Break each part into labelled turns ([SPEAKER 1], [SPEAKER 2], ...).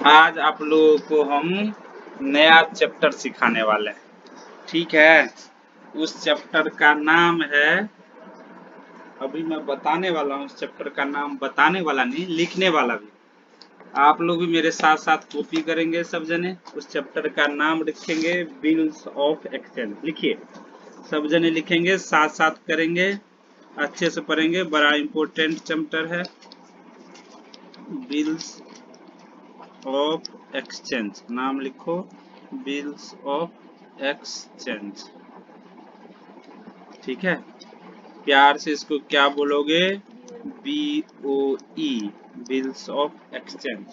[SPEAKER 1] आज आप लोगों को हम नया चैप्टर सिखाने वाले हैं। ठीक है, उस चैप्टर का नाम है, अभी मैं बताने वाला हूँ। उस चैप्टर का नाम बताने वाला नहीं, लिखने वाला भी। आप लोग भी मेरे साथ साथ कॉपी करेंगे सब जने। उस चैप्टर का नाम लिखेंगे बिल्स ऑफ एक्सचेंज। लिखिए, सब जने लिखेंगे, साथ साथ करेंगे, अच्छे से पढ़ेंगे। बड़ा इंपॉर्टेंट चैप्टर है, बिल्स ऑफ एक्सचेंज। नाम लिखो, बिल्स ऑफ एक्सचेंज। ठीक है, प्यार से इसको क्या बोलोगे? BOE, bills of exchange.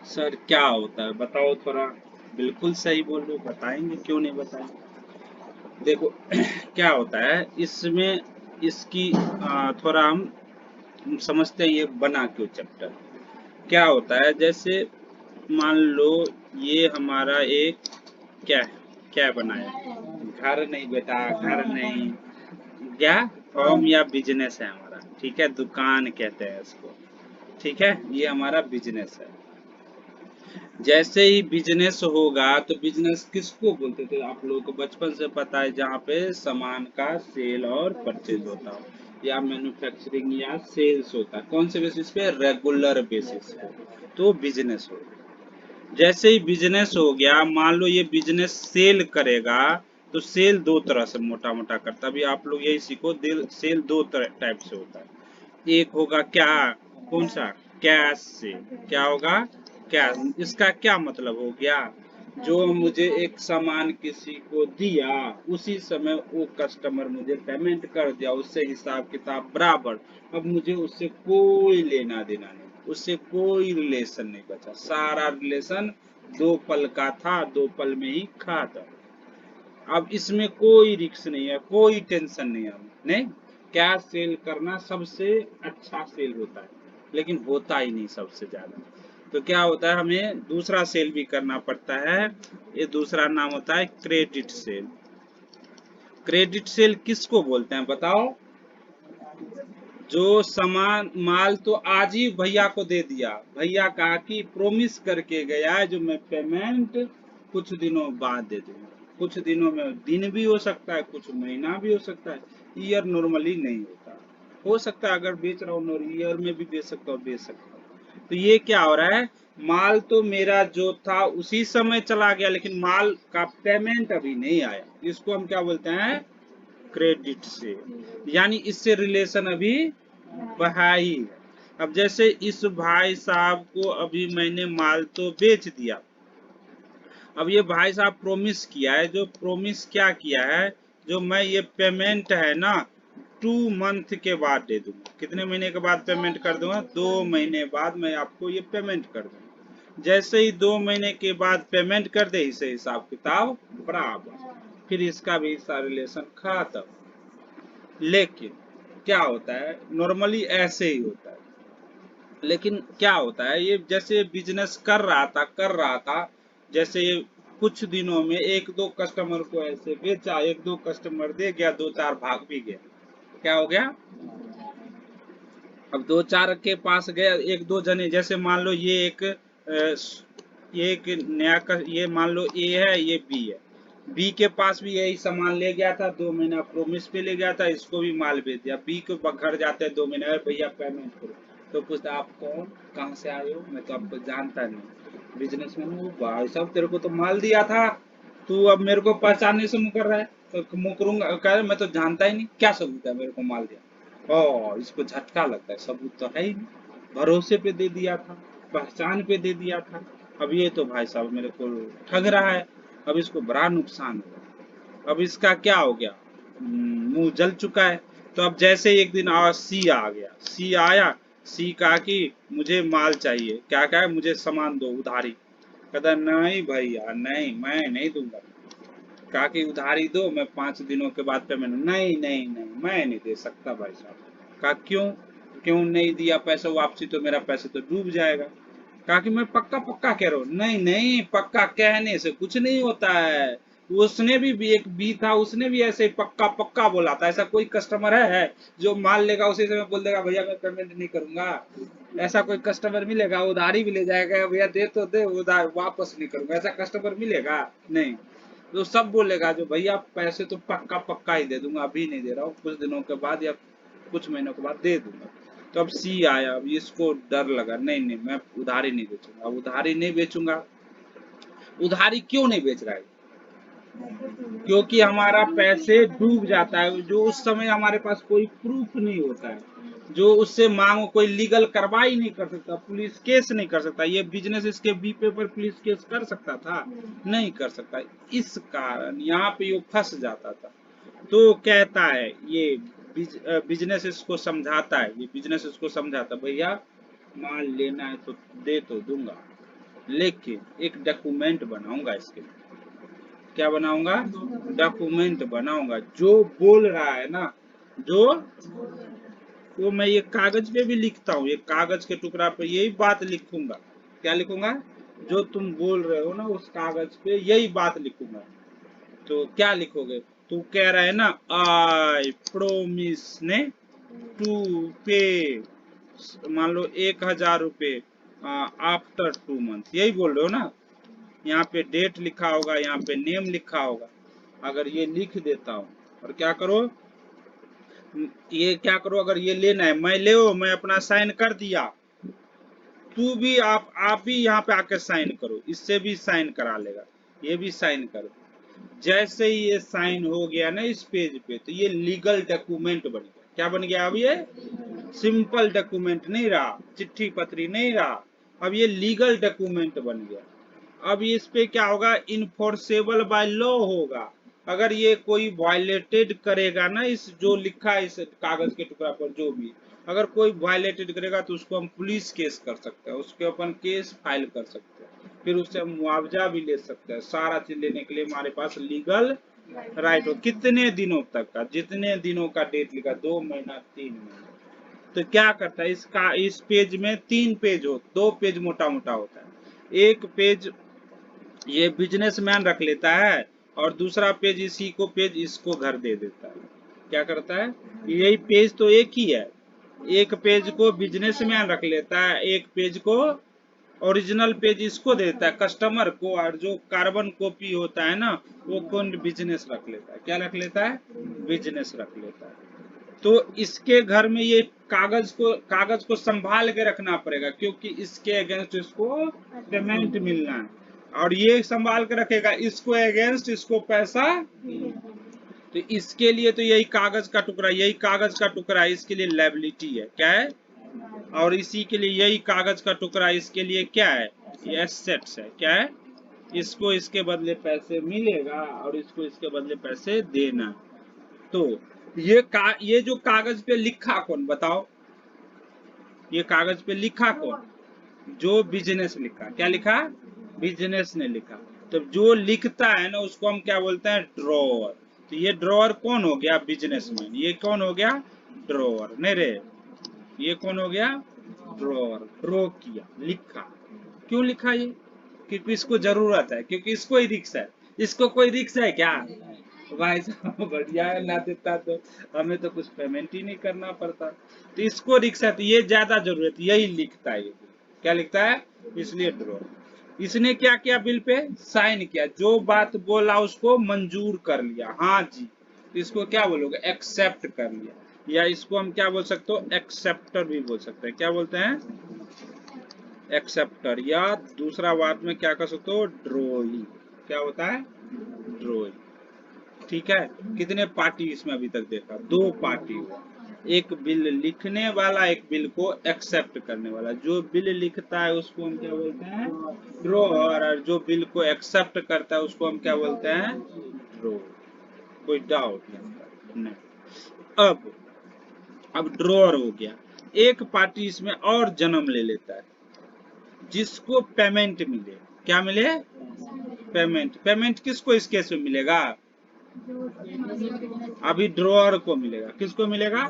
[SPEAKER 1] Sir क्या होता है बताओ थोड़ा। बिल्कुल सही बोल रहे हो, बताएंगे, क्यों नहीं बताएंगे। देखो क्या होता है इसमें, इसकी थोड़ा हम समझते हैं ये बना क्यों चैप्टर। क्या होता है, जैसे मान लो ये हमारा एक क्या है, क्या बनाया? घर नहीं बेटा, घर नहीं। क्या फॉर्म या बिजनेस है हमारा। ठीक है, दुकान कहते हैं इसको। ठीक है, ये हमारा बिजनेस है। जैसे ही बिजनेस होगा तो बिजनेस किसको बोलते थे आप लोगों को बचपन से पता है, जहाँ पे सामान का सेल और परचेज होता हो, या मैन्युफैक्चरिंग या सेल्स होता है। कौन से बेसिस पे? रेगुलर बेसिस पे। तो बिजनेस हो, जैसे ही बिजनेस हो गया, मान लो ये बिजनेस सेल करेगा, तो सेल दो तरह से मोटा मोटा करता है। अभी आप लोग यही सीखो, सेल दो टाइप से होता है। एक होगा क्या, कौन सा? कैश से। क्या होगा? कैश। इसका क्या मतलब हो गया? जो मुझे एक सामान किसी को दिया, उसी समय वो कस्टमर मुझे पेमेंट कर दिया, उससे हिसाब किताब बराबर। अब मुझे उससे कोई लेना देना नहीं, उससे कोई रिलेशन नहीं बचा। सारा रिलेशन दो पल का था, दो पल में ही खाता। अब इसमें कोई रिस्क नहीं है, कोई टेंशन नहीं है। नहीं, कैश सेल करना सबसे अच्छा सेल होता है, लेकिन होता ही नहीं सबसे ज्यादा। तो क्या होता है, हमें दूसरा सेल भी करना पड़ता है। ये दूसरा नाम होता है क्रेडिट सेल। क्रेडिट सेल किसको बोलते हैं बताओ? जो सामान माल तो आज ही भैया को दे दिया, भैया कहा कि प्रोमिस करके गया है जो मैं पेमेंट कुछ दिनों बाद दे दूंगा। कुछ दिनों में दिन भी हो सकता है, कुछ महीना भी हो सकता है, ईयर नॉर्मली नहीं होता। हो सकता है अगर बेच रहा हूँ ईयर में भी बेच सकता हूँ, बेच सकता हूँ। तो ये क्या हो रहा है, माल तो मेरा जो था उसी समय चला गया, लेकिन माल का पेमेंट अभी नहीं आया। इसको हम क्या बोलते हैं? क्रेडिट से। यानी इससे रिलेशन अभी बढ़ाई है। अब जैसे इस भाई साहब को अभी मैंने माल तो बेच दिया, अब ये भाई साहब प्रोमिस किया है, जो प्रोमिस क्या किया है, जो मैं ये पेमेंट है ना 2 मंथ के बाद दे दूंगा। कितने महीने के बाद पेमेंट कर दूंगा? 2 महीने बाद मैं आपको ये पेमेंट कर दूंगा। जैसे ही 2 महीने के बाद पेमेंट कर दे, इसे हिसाब किताब बराबर, फिर इसका भी इसका रिलेशन खत्म। लेकिन क्या होता है, नॉर्मली ऐसे ही होता है। लेकिन क्या होता है, ये जैसे बिजनेस कर रहा था, जैसे कुछ दिनों में एक दो कस्टमर को ऐसे बेचा, एक दो कस्टमर दे गया, दो चार भाग भी गया। क्या हो गया? अब दो चार के पास गया, एक दो जने, जैसे मान लो ये एक ये मान लो ए है, ये बी है। बी के पास भी यही सामान ले गया था, 2 महीना प्रोमिस पे ले गया था, इसको भी माल बेच दिया। बी को घर जाते हैं 2 महीने, अरे भैया पेमेंट करो। तो पूछता आप कौन, कहाँ से आए हो? मैं तो आपको जानता नहीं, बिजनेसमैन हूँ। भाई साहब तेरे को तो माल दिया था, तू अब मेरे को पहचानने से मुकर रहा है। तो मुकरूंगा, कह रहे मैं तो जानता ही नहीं, क्या सबूत है मेरे को माल दिया? इसको झटका लगता है, सबूत तो है ही नहीं। भरोसे पे दे दिया था, पहचान पे दे दिया था। अब ये तो भाई साहब मेरे को ठग रहा है, अब इसको बड़ा नुकसान हुआ। अब इसका क्या हो गया, मुंह जल चुका है। तो अब जैसे एक दिन सी आ गया, सी आया, सी कहा कि मुझे माल चाहिए, क्या कहा, मुझे सामान दो उधारी। कहता नहीं भैया नहीं, मैं नहीं दूंगा। कहा कि उधारी दो, मैं 5 दिनों के बाद पेमेंट। नहीं नहीं नहीं, मैं नहीं दे सकता भाई साहब। कहा क्यों? क्यों नहीं दिया पैसा वापसी? तो मेरा पैसा तो डूब जाएगा। कहा कि मैं पक्का पक्का कह रहा हूँ। नहीं नहीं, पक्का कहने से कुछ नहीं होता है, उसने भी एक बी था, उसने भी ऐसे ही पक्का पक्का बोला था। ऐसा कोई कस्टमर है जो माल लेगा उसी समय बोल देगा भैया मैं पेमेंट नहीं करूंगा? ऐसा कोई कस्टमर मिलेगा? उधारी भी ले जाएगा, भैया दे तो दे, उधार वापस नहीं करूंगा, ऐसा कस्टमर मिलेगा? नहीं। तो सब बोलेगा जो भैया पैसे तो पक्का पक्का ही दे दूंगा, अभी नहीं दे रहा हूँ, कुछ दिनों के बाद या कुछ महीनों के बाद दे दूंगा। तो अब सी आया, अब इसको डर लगा, नहीं नहीं मैं उधारी नहीं बेचूंगा। अब उधारी नहीं बेचूंगा, उधारी क्यों नहीं बेच रहा है? क्योंकि हमारा पैसे डूब जाता है, जो उस समय हमारे पास कोई प्रूफ नहीं होता है, जो उससे मांग कोई लीगल कार्रवाई नहीं कर सकता, पुलिस केस नहीं कर सकता। ये बिजनेस इसके बी पे पर पुलिस केस कर सकता था? नहीं कर सकता। इस कारण यहाँ पे ये फंस जाता था। तो कहता है ये बिजनेस इसको समझाता है, ये बिजनेस इसको समझाता, भैया माल लेना है तो दे तो दूंगा, लेकिन एक डॉक्यूमेंट बनाऊंगा इसके लिए। क्या बनाऊंगा? डॉक्यूमेंट बनाऊंगा। जो बोल रहा है ना, जो वो मैं ये कागज पे भी लिखता हूँ, ये कागज के टुकड़ा पे यही बात लिखूंगा। क्या लिखूंगा? जो तुम बोल रहे हो ना उस कागज पे यही बात लिखूंगा। तो क्या लिखोगे? तू कह रहा है ना आई प्रोमिस ने टू पे, मान लो 1,000 रुपए आफ्टर 2 मंथ, यही बोल रहे हो ना? यहाँ पे डेट लिखा होगा, यहाँ पे नेम लिखा होगा। अगर ये लिख देता हूँ और क्या करो, ये क्या करो, अगर ये लेना है, मैं ले मैं अपना साइन कर दिया, तू भी आप भी यहाँ पे आके साइन करो, इससे भी साइन करा लेगा, ये भी साइन कर दो। जैसे ही ये साइन हो गया ना इस पेज पे, तो ये लीगल डॉक्यूमेंट बन गया। क्या बन गया? अब ये सिंपल डॉक्यूमेंट नहीं रहा, चिट्ठी पत्री नहीं रहा, अब ये लीगल डॉक्यूमेंट बन गया। अब इस पे क्या होगा? इन्फोर्सेबल बाय लॉ होगा। अगर ये कोई वायलेटेड करेगा ना, इस जो लिखा है इस कागज के टुकड़ा पर, जो भी अगर कोई वायलेटेड करेगा तो उसको हम पुलिस केस कर सकते हैं, उसके अपन केस फाइल कर सकते हैं, फिर उससे हम मुआवजा भी ले सकते हैं। सारा चीज लेने के लिए हमारे पास लीगल राइट हो। कितने दिनों तक का? जितने दिनों का डेट लिखा, 2 महीना 3 महीना। तो क्या करता है, इसका इस पेज में 3 पेज हो, 2 पेज मोटा मोटा होता है, एक पेज ये बिजनेसमैन रख लेता है और दूसरा पेज इसी को पेज इसको घर दे देता है। क्या करता है? यही पेज तो एक ही है, एक पेज को बिजनेसमैन रख लेता है, एक पेज को ओरिजिनल पेज इसको देता है कस्टमर को, और जो कार्बन कॉपी होता है ना वो कौन? बिजनेस रख लेता है। क्या रख लेता है? बिजनेस रख लेता है। तो इसके घर में ये कागज को संभाल के रखना पड़ेगा, क्योंकि इसके अगेंस्ट इसको पेमेंट मिलना है, और ये संभाल के रखेगा इसको अगेंस्ट इसको पैसा। तो इसके लिए तो यही कागज का टुकड़ा, यही कागज का टुकड़ा इसके लिए लायबिलिटी है। क्या है? और इसी के लिए यही कागज का टुकड़ा इसके लिए क्या है? ये एसेट्स है। क्या है? इसको इसके बदले पैसे मिलेगा और इसको इसके बदले पैसे देना। तो ये जो कागज पे लिखा कौन? बताओ, ये कागज पे लिखा कौन? जो बिजनेस लिखा। क्या लिखा? बिजनेस ने लिखा। तो जो लिखता है ना उसको हम क्या बोलते हैं? ड्रॉअर। तो ये ड्रॉअर कौन हो गया? बिजनेसमैन। ये कौन हो गया? ड्रॉअर। नहीं रे, ये कौन हो गया? ड्रॉअर। ड्रॉ किया, लिखा। क्यों लिखा ये? क्योंकि इसको जरूरत है, क्योंकि इसको ही रिक्स है। इसको कोई रिक्स है क्या? भाई साहब बढ़िया है, ना देता तो हमें तो कुछ पेमेंट ही नहीं करना पड़ता। तो इसको रिक्स है, तो ये ज्यादा जरूरत, यही लिखता है। ये क्या लिखता है? इसलिए ड्रॉ। इसने क्या किया? बिल पे साइन किया, जो बात बोला उसको मंजूर कर लिया। हाँ जी, तो इसको क्या बोलोगे? एक्सेप्ट कर लिया, या इसको हम क्या बोल सकते हो? एक्सेप्टर भी बोल सकते हैं। क्या बोलते हैं? एक्सेप्टर। या दूसरा बात में क्या कर सकते हो? ड्रॉई। क्या होता है? ड्रॉई। ठीक है। कितने पार्टी इसमें अभी तक देखा? 2 पार्टी हुआ, एक बिल लिखने वाला, एक बिल को एक्सेप्ट करने वाला। जो बिल लिखता है उसको हम क्या बोलते हैं? ड्रॉअर। और जो बिल को एक्सेप्ट करता है उसको हम क्या बोलते हैं? ड्रॉ। कोई डाउट नहीं? अब ड्रॉअर हो गया। एक पार्टी इसमें और जन्म ले लेता है, जिसको पेमेंट मिले। क्या मिले? पेमेंट। पेमेंट किसको इस केस में मिलेगा? अभी ड्रॉअर को मिलेगा। किसको मिलेगा?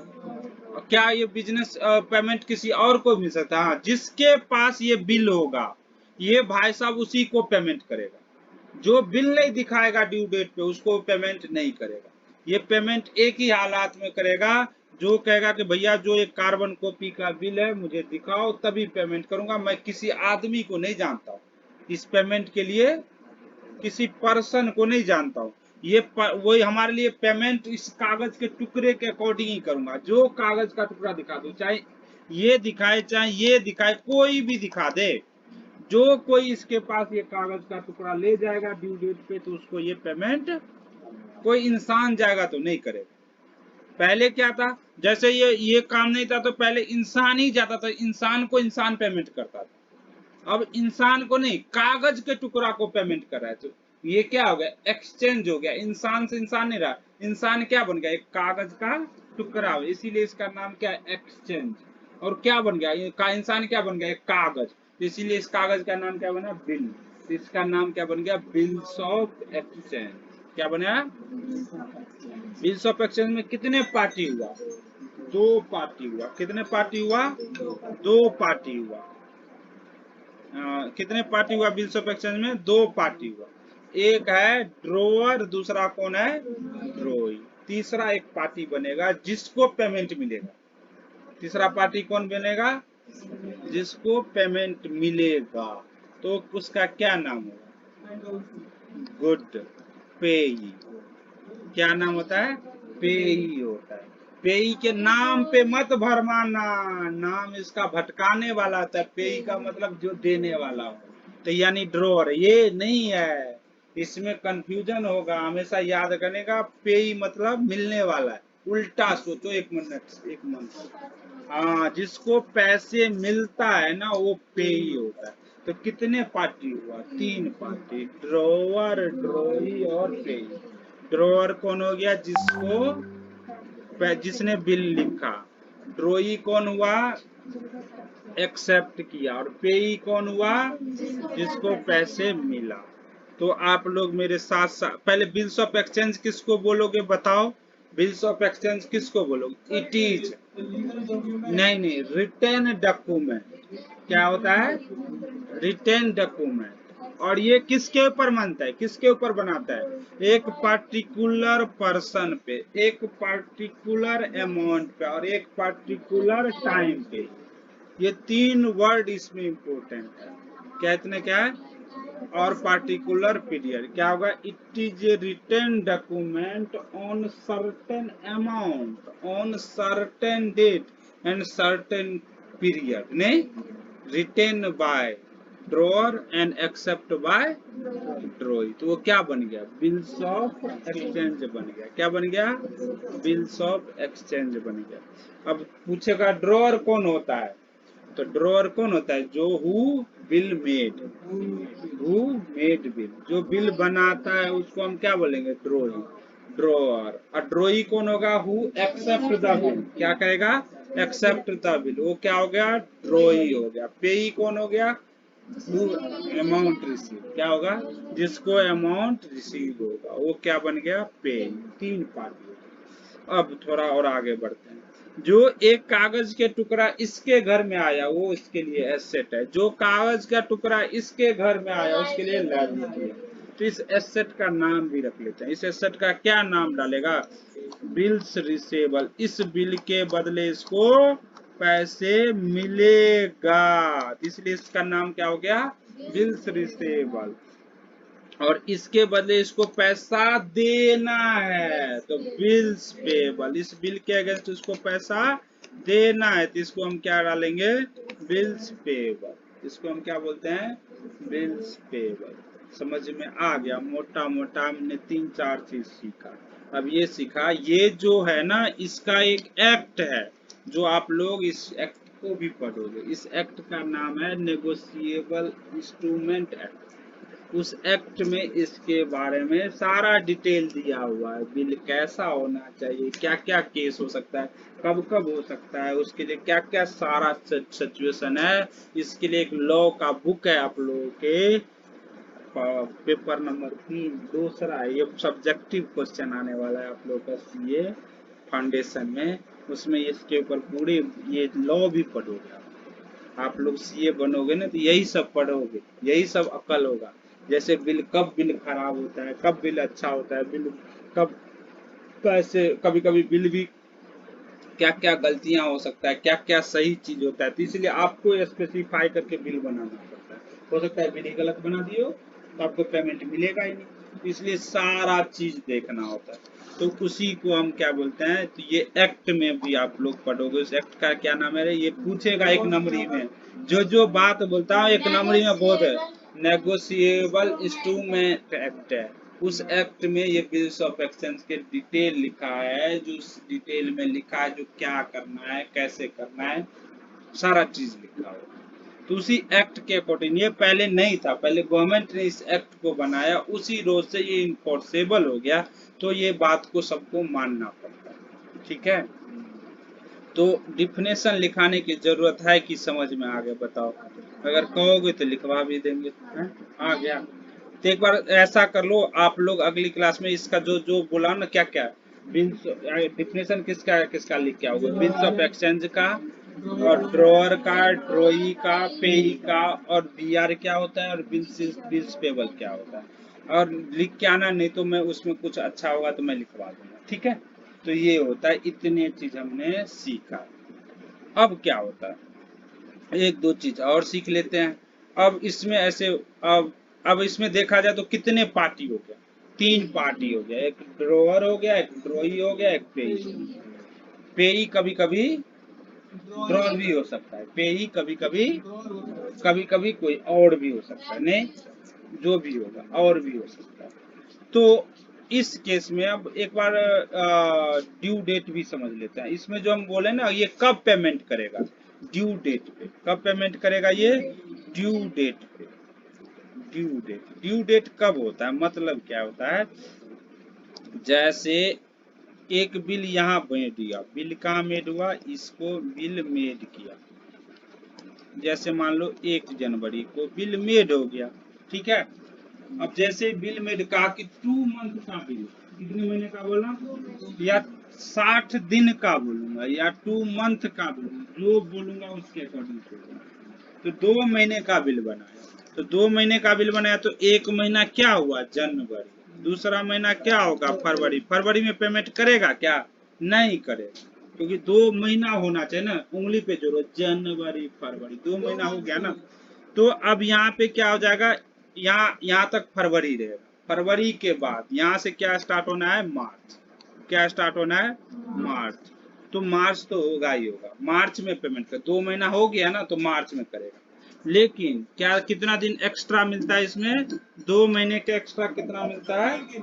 [SPEAKER 1] क्या ये बिजनेस पेमेंट किसी और को मिल सकता है? हाँ, जिसके पास ये बिल होगा, ये भाई साहब उसी को पेमेंट करेगा। जो बिल नहीं दिखाएगा ड्यू डेट पे उसको पेमेंट नहीं करेगा। ये पेमेंट एक ही हालात में करेगा, जो कहेगा कि भैया जो एक कार्बन कॉपी का बिल है मुझे दिखाओ तभी पेमेंट करूंगा। मैं किसी आदमी को नहीं जानता हूँ इस पेमेंट के लिए, किसी पर्सन को नहीं जानता हूँ। ये वही हमारे लिए पेमेंट इस कागज के टुकड़े के अकॉर्डिंग ही करूंगा। जो कागज का टुकड़ा दिखा दो, चाहे ये दिखाए चाहे ये दिखाए, कोई भी दिखा दे, जो कोई इसके पास ये कागज का टुकड़ा ले जाएगा ड्यू डेट पे तो उसको ये पेमेंट कोई इंसान जाएगा तो नहीं करेगा। पहले क्या था, जैसे ये काम नहीं था तो पहले इंसान ही जाता था, इंसान को इंसान पेमेंट करता था। अब इंसान को नहीं, कागज के टुकड़ा को पेमेंट कर रहा है। तो ये क्या हो गया, एक्सचेंज हो गया। इंसान से इंसान नहीं रहा, इंसान क्या बन गया, एक कागज का टुकड़ा। इसीलिए इसका नाम क्या है, एक्सचेंज। और क्या बन गया, ये का इंसान क्या बन गया, एक कागज। इसीलिए इस कागज का नाम क्या बना, बिल। इसका नाम क्या बन गया, बिल्स ऑफ एक्सचेंज। क्या बना, बिल्स ऑफ एक्सचेंज में कितने पार्टी हुआ, दो पार्टी हुआ। कितने पार्टी हुआ, दो पार्टी हुआ। कितने पार्टी हुआ बिल्स ऑफ एक्सचेंज में, दो पार्टी हुआ। एक है ड्रोअर, दूसरा कौन है, ड्रोई। तीसरा एक पार्टी बनेगा जिसको पेमेंट मिलेगा। तीसरा पार्टी कौन बनेगा, जिसको पेमेंट मिलेगा। तो उसका क्या नाम होगा, गुड पेई। क्या नाम होता है, पेई होता है। पेई के नाम पे मत भरमाना, नाम इसका भटकाने वाला होता है। पेई का मतलब जो देने वाला हो, तो यानी ड्रॉअर ये नहीं है, इसमें कंफ्यूजन होगा। हमेशा याद करने का, पेई मतलब मिलने वाला है। उल्टा सोचो, एक मिनट। हाँ, जिसको पैसे मिलता है ना वो पेई होता है। तो कितने पार्टी हुआ, तीन पार्टी, ड्रॉअर, ड्रॉई और पेई। ड्रॉअर कौन हो गया, जिसने बिल लिखा। ड्रॉई कौन हुआ, एक्सेप्ट किया। और पेई कौन हुआ, जिसको पैसे मिला। तो आप लोग मेरे साथ साथ पहले बिल्स ऑफ एक्सचेंज किसको बोलोगे बताओ, बिल्स ऑफ एक्सचेंज किसको बोलोगे, इट इज, नहीं, रिटेन डॉक्यूमेंट। क्या होता है, रिटेन डॉक्यूमेंट। और ये किसके ऊपर मानता है, किसके ऊपर बनाता है, एक पर्टिकुलर पर्सन पे, एक पर्टिकुलर अमाउंट पे, और एक पर्टिकुलर टाइम पे। ये तीन वर्ड इसमें इंपॉर्टेंट है। क्या इतने क्या है, और पार्टिकुलर पीरियड क्या होगा, it is a written document on certain amount on certain date and certain period, नहीं, written by drawer and accept by drawee. तो वो क्या बन गया, बिल्स ऑफ एक्सचेंज बन गया। क्या बन गया, बिल्स ऑफ एक्सचेंज बन गया। अब पूछेगा ड्रॉअर कौन होता है, तो ड्रॉअर कौन होता है, जो who bill made, who made bill, जो बिल बनाता है उसको हम क्या बोलेंगे, ड्रॉई, ड्रॉअर। और ड्रॉई कौन होगा, हु एक्सेप्ट द बिल। क्या करेगा, एक्सेप्ट द बिल। वो क्या हो गया, ड्रॉई हो गया। पेई कौन हो गया, हु अमाउंट रिसीव। क्या होगा, जिसको अमाउंट रिसीव होगा वो क्या बन गया, पेई। तीन पार्टी। अब थोड़ा और आगे बढ़ते हैं। जो एक कागज के टुकड़ा इसके घर में आया वो इसके लिए एसेट है, जो कागज का टुकड़ा इसके घर में आया उसके लिए लायबिलिटी है। तो इस एसेट का नाम भी रख लेते हैं। इस एसेट का क्या नाम डालेगा, बिल्स रिसेबल। इस बिल के बदले इसको पैसे मिलेगा, इसलिए इसका नाम क्या हो गया, बिल्स रिसेबल। और इसके बदले इसको पैसा देना है, तो बिल्स पेबल। इस बिल के अगेंस्ट उसको पैसा देना है, तो इसको हम क्या डालेंगे, बिल्स पेबल। इसको हम क्या बोलते हैं, बिल्स पेबल। समझ में आ गया, मोटा मोटा हमने तीन चार चीज सीखा। अब ये सीखा, ये जो है ना इसका एक एक्ट है, जो आप लोग इस एक्ट को भी पढ़ोगे। इस एक्ट का नाम है नेगोशिएबल इंस्ट्रूमेंट एक्ट। उस एक्ट में इसके बारे में सारा डिटेल दिया हुआ है, बिल कैसा होना चाहिए, क्या क्या केस हो सकता है, कब कब हो सकता है, उसके लिए क्या क्या सारा सिचुएशन है। इसके लिए एक लॉ का बुक है आप लोगों के पेपर नंबर 3 दूसरा। ये सब्जेक्टिव क्वेश्चन आने वाला है आप लोगों का सीए फाउंडेशन में, उसमें इसके ऊपर पूरे ये लॉ भी पढ़ोगे आप लोग सीए बनोगे ना, तो यही सब पढ़ोगे, यही सब अकल होगा। जैसे बिल, कब बिल खराब होता है, कब बिल अच्छा होता है, बिल कब पैसे, कभी कभी बिल भी क्या क्या गलतियां हो सकता है, क्या क्या सही चीज होता है, तो इसलिए आपको स्पेसिफाई करके बिल बनाना पड़ता है। हो सकता है बिल ही गलत बना दिए हो तो आपको पेमेंट मिलेगा ही नहीं, इसलिए सारा चीज देखना होता है। तो उसी को हम क्या बोलते हैं, तो ये एक्ट में भी आप लोग पढ़ोगे, उस एक्ट का क्या नाम है, ये पूछेगा एक नंबरी में, जो जो बात बोलता हूँ एक नंबरी में बहुत है। नेगोशिएबल इंस्ट्रूमेंट एक्ट है, उस एक्ट में ये बिल्स ऑफ एक्सचेंज के डिटेल लिखा है, जो उस डिटेल में लिखा है जो क्या करना है, कैसे करना है, सारा चीज लिखा है। तो उसी एक्ट के अकॉर्डिंग, ये पहले नहीं था, पहले गवर्नमेंट ने इस एक्ट को बनाया, उसी रोज से ये इन्फोर्सेबल हो गया, तो ये बात को सबको मानना पड़ता है। ठीक है, तो डिफिनेशन लिखाने की जरूरत है कि समझ में आ गया बताओ, अगर कहोगे तो लिखवा भी देंगे। है? आ गया, तो एक बार ऐसा कर लो आप लोग, अगली क्लास में इसका जो जो बोला ना, क्या क्या बिल्स डिफिनेशन किसका किसका लिख के आओगे, बिल्स ऑफ एक्सचेंज का, और ड्रॉअर का, ड्रॉई का, पेई का, और बीआर क्या होता है, और बिल्स बिल्स पेबल क्या होता है, और लिख के आना, नहीं तो मैं उसमें कुछ अच्छा होगा तो मैं लिखवा दूंगा। ठीक है, तो ये होता है, इतने चीज हमने सीखा। अब क्या होता है, एक दो चीज और सीख लेते हैं। अब इसमें ऐसे, अब इसमें देखा जाए तो कितने पार्टी हो गया, तीन पार्टी हो गया, एक ड्रॉअर हो गया, एक ड्रॉई हो गया, एक पेई। पेई कभी कभी ड्रॉअर भी हो सकता है, पेई कभी कभी, कभी कभी कोई और भी हो सकता है, नहीं जो भी होगा और भी हो सकता है। तो इस केस में अब एक बार ड्यू डेट भी समझ लेते हैं। इसमें जो हम बोले ना, ये कब पेमेंट करेगा, ड्यू डेट पे। कब पेमेंट करेगा ये, ड्यू डेट पे। ड्यू डेट, ड्यू डेट कब होता है, मतलब क्या होता है, जैसे एक बिल यहाँ मेड दिया, बिल कहाँ मेड हुआ, इसको बिल मेड किया, जैसे मान लो 1 जनवरी को बिल मेड हो गया। ठीक है, अब जैसे बिल मेड कहा कि 2 मंथ का बिल, कितने महीने का बोला, या 60 दिन का बोलूंगा, या 2 मंथ का बोलूंगा, जो बोलूंगा उसके अकॉर्डिंग बोलूंगा। तो 2 महीने का बिल बनाया, तो 2 महीने का बिल बनाया, तो एक महीना क्या हुआ, जनवरी, दूसरा महीना क्या होगा, फरवरी। फरवरी में पेमेंट करेगा क्या, नहीं करेगा, क्योंकि 2 महीना होना चाहिए ना, उंगली पे जोड़ो, जनवरी फरवरी, 2 महीना हो गया ना। तो अब यहाँ पे क्या हो जाएगा, यहाँ तक फरवरी रहेगा, फरवरी के बाद यहाँ से क्या स्टार्ट होना है, मार्च। क्या स्टार्ट होना है, मार्च। तो मार्च तो होगा ही होगा, मार्च में पेमेंट कर, 2 महीना हो गया ना, तो मार्च में करेगा। लेकिन क्या, कितना दिन एक्स्ट्रा मिलता है इसमें, 2 महीने के एक्स्ट्रा कितना मिलता है,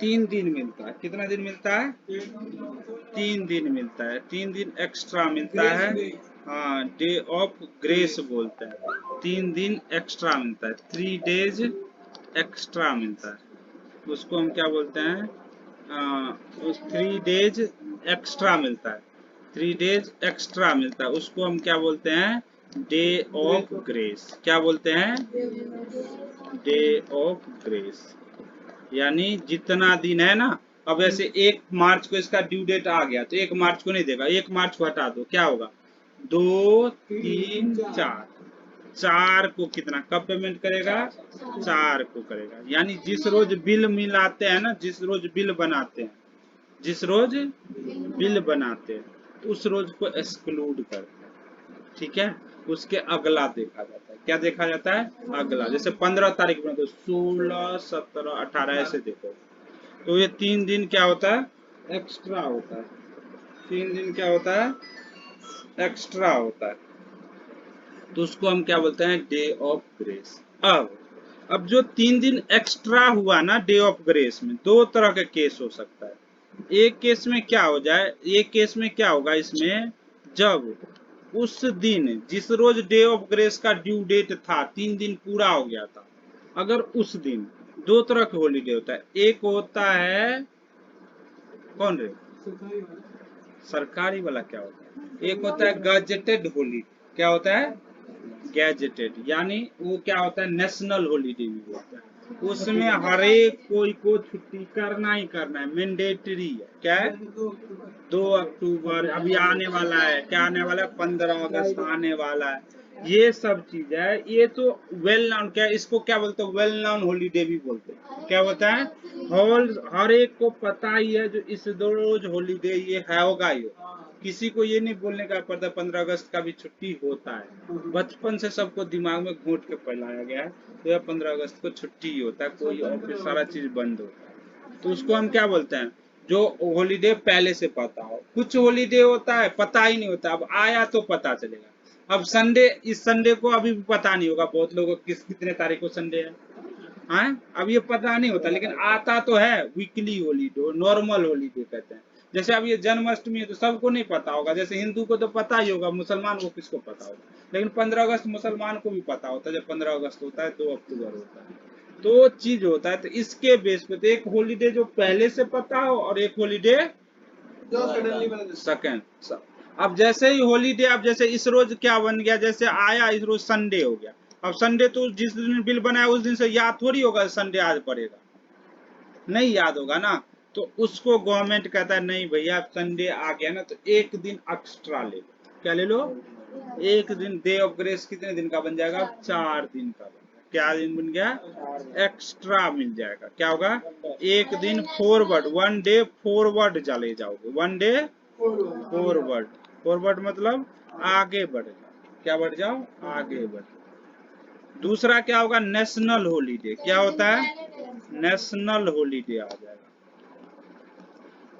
[SPEAKER 1] 3 दिन मिलता है। कितना दिन मिलता है, 3 दिन मिलता है, 3 दिन एक्स्ट्रा मिलता है। हाँ, डे ऑफ ग्रेस बोलते हैं, 3 दिन एक्स्ट्रा मिलता है, 3 डेज एक्स्ट्रा मिलता है, उसको हम क्या बोलते हैं, उस 3 डेज एक्स्ट्रा मिलता है, 3 डेज एक्स्ट्रा मिलता है, उसको हम क्या बोलते हैं, डे ऑफ ग्रेस। क्या बोलते हैं, डे ऑफ ग्रेस, यानी जितना दिन है ना। अब ऐसे 1 मार्च को इसका ड्यू डेट आ गया, तो 1 मार्च को नहीं देगा, 1 मार्च को हटा दो, क्या होगा, 2, 3, 4, 4 को कितना, कब पेमेंट करेगा, 4 को करेगा। यानी जिस रोज बिल मिलाते हैं ना, जिस रोज बिल बनाते हैं, जिस रोज बिल बनाते हैं, तो उस रोज को एक्सक्लूड करते हैं। ठीक है, उसके अगला देखा जाता है, क्या देखा जाता है, अगला। जैसे 15 तारीख में, तो 16, 17, 18 ऐसे देखो। तो ये 3 दिन क्या होता है, एक्स्ट्रा होता है, 3 दिन क्या होता है, एक्स्ट्रा होता है, तो उसको हम क्या बोलते हैं, डे ऑफ ग्रेस। अब जो 3 दिन एक्स्ट्रा हुआ ना डे ऑफ ग्रेस में, दो तरह के केस हो सकता है। एक केस में क्या हो जाए, एक केस में क्या होगा इसमें, जब उस दिन जिस रोज डे ऑफ ग्रेस का ड्यू डेट था, 3 दिन पूरा हो गया था, अगर उस दिन, दो तरह के हॉलीडे होता है, एक होता है, कौन रे, सरकारी वाला क्या होता है, एक होता है गजेटेड हॉलीडे। क्या होता है, गैजेटेड, यानी वो क्या होता है, नेशनल हॉलीडे भी होता है, उसमें हर एक कोई को छुट्टी करना ही करना है, मैंडेटरी है। क्या है, 2 अक्टूबर अभी आने वाला है, क्या आने वाला है, 15 अगस्त आने वाला है, ये सब चीज है, ये तो वेल नॉन, क्या इसको क्या बोलते हैं, वेल नॉन हॉलीडे भी बोलते हैं। क्या होता है, हर एक को पता ही है जो इस दो रोज हॉलीडे ये है होगा ही। किसी को ये नहीं बोलने का पड़ता 15 अगस्त का भी छुट्टी होता है, बचपन से सबको दिमाग में घोट के फैलाया गया है तो यह 15 अगस्त को छुट्टी ही होता है, कोई ऑफिस सारा चीज बंद होता है। तो उसको हम क्या बोलते हैं, जो हॉलीडे पहले से पता हो। कुछ हॉलीडे होता है पता ही नहीं होता, अब आया तो पता चलेगा। अब संडे, इस संडे को अभी भी पता नहीं होगा बहुत लोगों को कितने तारीख को संडे है, हाँ अब ये पता नहीं होता, लेकिन आता तो है वीकली हॉलीडे, नॉर्मल हॉलीडे कहते हैं। जैसे अब ये जन्माष्टमी है तो सबको नहीं पता होगा, जैसे हिंदू को तो पता ही होगा, मुसलमान को किसको पता होगा, लेकिन 15 अगस्त मुसलमान को भी पता होता है, जब 15 अगस्त होता है 2 अक्टूबर होता है, तो चीज होता है। तो इसके बेस पे तो एक हॉलीडे जो पहले से पता हो और एक हॉलीडे जो सडनली बन सेकंड। अब जैसे ही हॉलीडे, अब जैसे इस रोज क्या बन गया, जैसे आया इस रोज संडे हो गया, अब संडे तो जिस दिन बिल बनाया उस दिन से याद थोड़ी होगा संडे आज पड़ेगा, नहीं याद होगा ना। तो उसको गवर्नमेंट कहता है नहीं भैया संडे आ गया ना तो एक दिन एक्स्ट्रा ले लो। क्या ले लो, एक दिन डे ऑफ ग्रेस कितने दिन का बन जाएगा, 4 दिन का बन गया। क्या दिन बन गया, एक्स्ट्रा मिल जाएगा। क्या होगा, एक दिन फॉरवर्ड, 1 डे फॉरवर्ड चले जाओगे, 1 डे फॉरवर्ड। फॉरवर्ड मतलब आगे बढ़ जाओ, क्या बढ़ जाओ, आगे बढ़। दूसरा क्या होगा, नेशनल हॉलीडे। क्या होता है, नेशनल हॉलीडे आ जाएगा।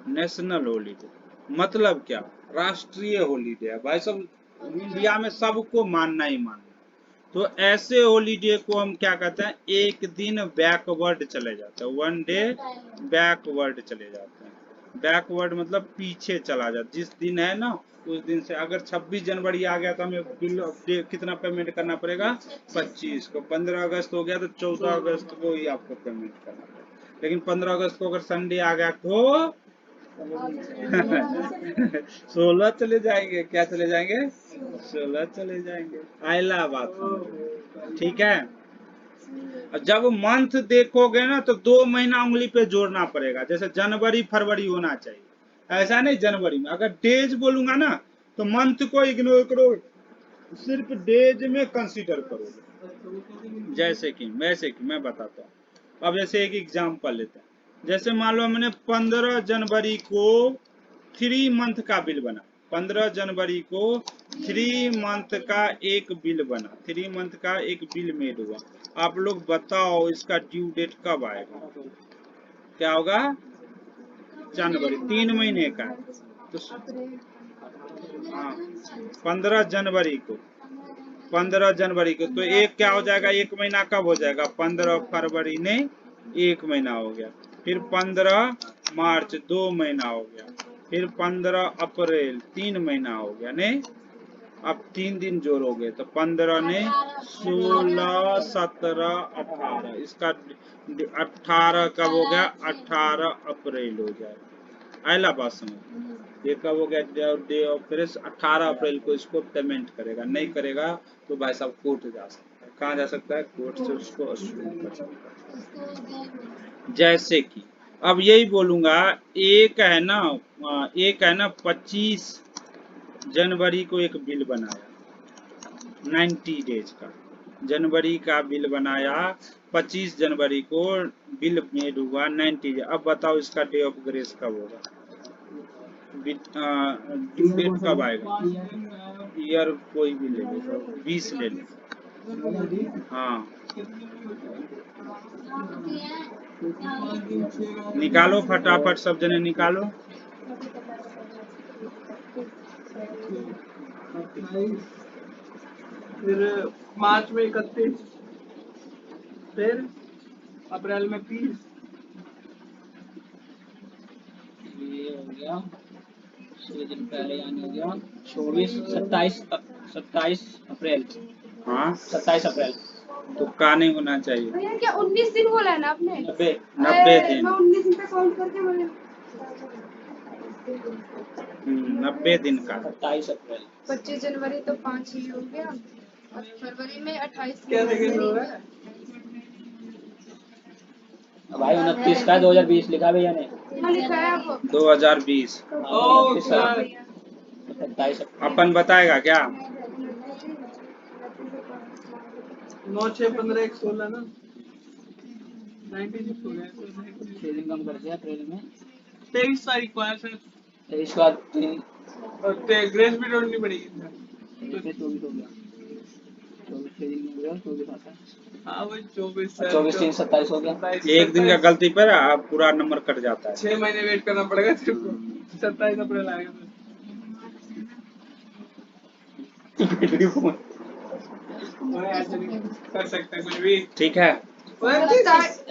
[SPEAKER 1] नेशनल हॉलीडे मतलब क्या, राष्ट्रीय हॉलीडे है भाई, सब इंडिया में सबको मानना ही मानना। तो ऐसे हॉलीडे को हम क्या कहते हैं, एक दिन बैकवर्ड चले जाते हैं, 1 डे बैकवर्ड चले जाते हैं। बैकवर्ड मतलब पीछे चला जाता, जिस दिन है ना उस दिन से। अगर 26 जनवरी आ गया तो हमें बिल कितना पेमेंट करना पड़ेगा, 25 को। 15 अगस्त हो गया तो 14 अगस्त को ही आपको पेमेंट करना पड़ेगा। लेकिन 15 अगस्त को अगर संडे आ गया तो 16 चले जाएंगे। क्या चले जाएंगे, 16 चले जाएंगे। आयला बात समझो, ठीक है। जब मंथ देखोगे ना तो 2 महीना उंगली पे जोड़ना पड़ेगा, जैसे जनवरी फरवरी होना चाहिए, ऐसा नहीं जनवरी में। अगर डेज बोलूंगा ना तो मंथ को इग्नोर करो, सिर्फ डेज में कंसीडर करोगे। जैसे कि मैं बताता हूँ। अब जैसे एक एग्जांपल लेते हैं, जैसे मान लो मैंने 15 जनवरी को 3 मंथ का बिल बना, 15 जनवरी को 3 मंथ का एक बिल बना, 3 मंथ का एक बिल मेड हुआ। आप लोग बताओ इसका ड्यू डेट कब आएगा, क्या होगा, जनवरी, 3 महीने का। तो हाँ 15 जनवरी को, 15 जनवरी को तो एक क्या हो जाएगा, एक महीना कब हो जाएगा, 15 फरवरी ने एक महीना हो गया। फिर 15 मार्च 2 महीना हो गया। फिर 15 अप्रैल 3 महीना हो गया। नहीं, अब 3 दिन जोड़ोगे तो 15 ने 16 17 18, इसका 18 कब हो गया, 18 अप्रैल हो जाएगा। आयला बात समझ। ये कब हो गया, डे ऑफ ग्रेस 18 अप्रैल को इसको पेमेंट करेगा, नहीं करेगा तो भाई साहब कोर्ट जा सकता है। कहाँ जा सकता है, कोर्ट से उसको अस्सूम कर सकता है। जैसे कि अब यही बोलूंगा, एक है ना, 25 जनवरी को एक बिल बनाया 90 डेज का, जनवरी का बिल बनाया 25 जनवरी को बिल मेड हुआ 90 डेज। अब बताओ इसका डे ऑफ ग्रेस कब होगा, ड्यू डेट कब आएगा, ईयर कोई भी ले लो, 20 ले लो। हाँ निकालो फटाफट, सब जने निकालो।
[SPEAKER 2] फिर मार्च में 31, फिर अप्रैल में 30, ये हो गया 6 दिन पहले, यानी हो गया 24, 27 अप्रैल।
[SPEAKER 1] हाँ
[SPEAKER 2] 27 अप्रैल।
[SPEAKER 1] तो का नहीं होना चाहिए,
[SPEAKER 3] भैया क्या 19 दिन बोला है ना आपने,
[SPEAKER 1] 90 दिन,
[SPEAKER 3] मैं 19 दिन पे काउंट करके बोले
[SPEAKER 1] 90 दिन का।
[SPEAKER 2] 27 अप्रैल।
[SPEAKER 3] 25 जनवरी तो 5 ही हो गया, और फरवरी में 28
[SPEAKER 2] क्या सेकंड हो गया भाई, 29 का 2020 लिखा भैया ने,
[SPEAKER 3] हाँ लिखा है आपको
[SPEAKER 1] 2020
[SPEAKER 2] 27
[SPEAKER 1] अपन बताएगा क्या,
[SPEAKER 4] 9 6 15 1 16 ना 96 हो गया तो
[SPEAKER 2] 6 दिन कम कर दिया अप्रैल में।
[SPEAKER 4] 23 तारीख को आया सर
[SPEAKER 2] 23 के बाद 3
[SPEAKER 4] और ग्रेस भी ढूंढनी पड़ेगी सर।
[SPEAKER 2] 24 हो गया, 24 6 दिन हो गया, 24 आता है,
[SPEAKER 4] हाँ वही 24 सर
[SPEAKER 2] 24 3 27 हो गया।
[SPEAKER 4] 27
[SPEAKER 1] एक दिन का गलती पर आप पूरा नंबर कट जाता है।
[SPEAKER 4] 6 महीने वेट करना पड़ेगा तेरे को 27 अप्रैल आएगा सर। वही ऐसे नहीं कर सकता कुछ भी।
[SPEAKER 1] ठीक है,
[SPEAKER 4] 29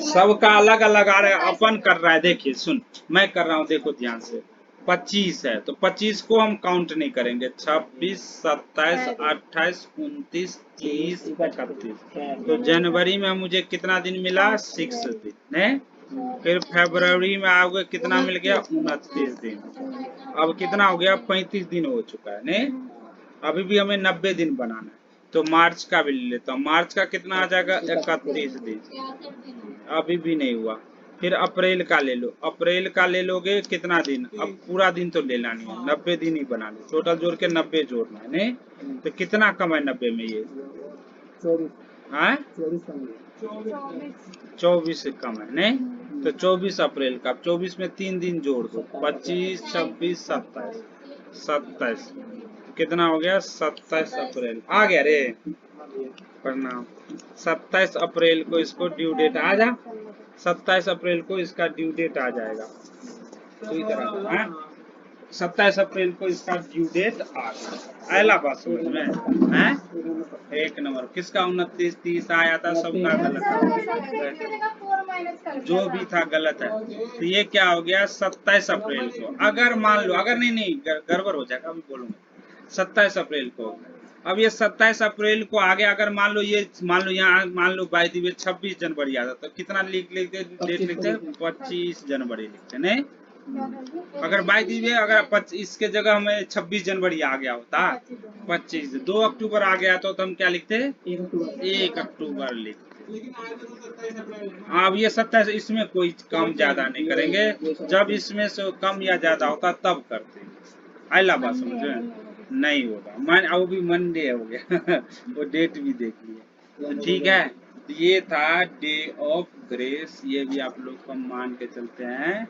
[SPEAKER 1] सबका अलग अलग आ रहा है, अपन कर रहा है। देखिए सुन, मैं कर रहा हूँ, देखो ध्यान से। 25 है तो 25 को हम काउंट नहीं करेंगे। 26 27 28 29 30 31। तो जनवरी में मुझे कितना दिन मिला? 6 दिन ने। फिर फरवरी में आओगे कितना मिल गया? 29 दिन। अब कितना हो गया? 35 दिन हो चुका है ने। अभी भी हमें 90 दिन बनाना है। तो मार्च का भी ले लेता हूँ। मार्च का कितना आ जाएगा? 31 दिन। अभी भी नहीं हुआ। फिर अप्रैल का ले लो। अप्रैल का ले लोगे कितना दिन? अब पूरा दिन तो लेना नहीं है, 90 दिन ही बना लो। टोटल जोड़ के 90 जोड़ना है ने। तो कितना कम है 90 में? ये
[SPEAKER 2] 24
[SPEAKER 1] 24 से कम है ने। तो 24 अप्रैल का। 24 में 3 दिन जोड़ दो। 25 26 27 27 कितना हो गया? 27 अप्रैल आ गया रे। प्रणाम। 27 अप्रैल को इसको ड्यू डेट आ जा। 27 अप्रैल को इसका ड्यू डेट आ जाएगा। तो इधर 27 अप्रैल को इसका ड्यू डेट आ गया। आयला बात समझ में है? एक नंबर। किसका 29 30 आया था? सबका गलत था। जो भी था गलत है। तो ये क्या हो गया? 27 अप्रैल को। अगर मान लो, अगर नहीं गड़बड़ हो जाएगा, अभी बोलूंगा। 27 अप्रैल को। अब ये 27 अप्रैल को आगे अगर मान लो ये यहाँ मान लो बाई दी 26 जनवरी आता तो कितना लिखते डेट लिखते? 25 जनवरी लिखते नहीं। अगर बाई दी अगर इसके जगह हमें 26 जनवरी आ गया होता, 25 2 अक्टूबर आ गया तो हम क्या लिखते? 1 अक्टूबर लिखते। अब ये 27, इसमें कोई कम ज्यादा नहीं करेंगे। जब इसमें से कम या ज्यादा होता तब करते। आइला बात समझ में? नहीं होगा। वो भी मंडे हो गया। वो डेट भी देख लिया। तो ठीक है, ये था डे ऑफ ग्रेस। ये भी आप लोग को मान के चलते हैं।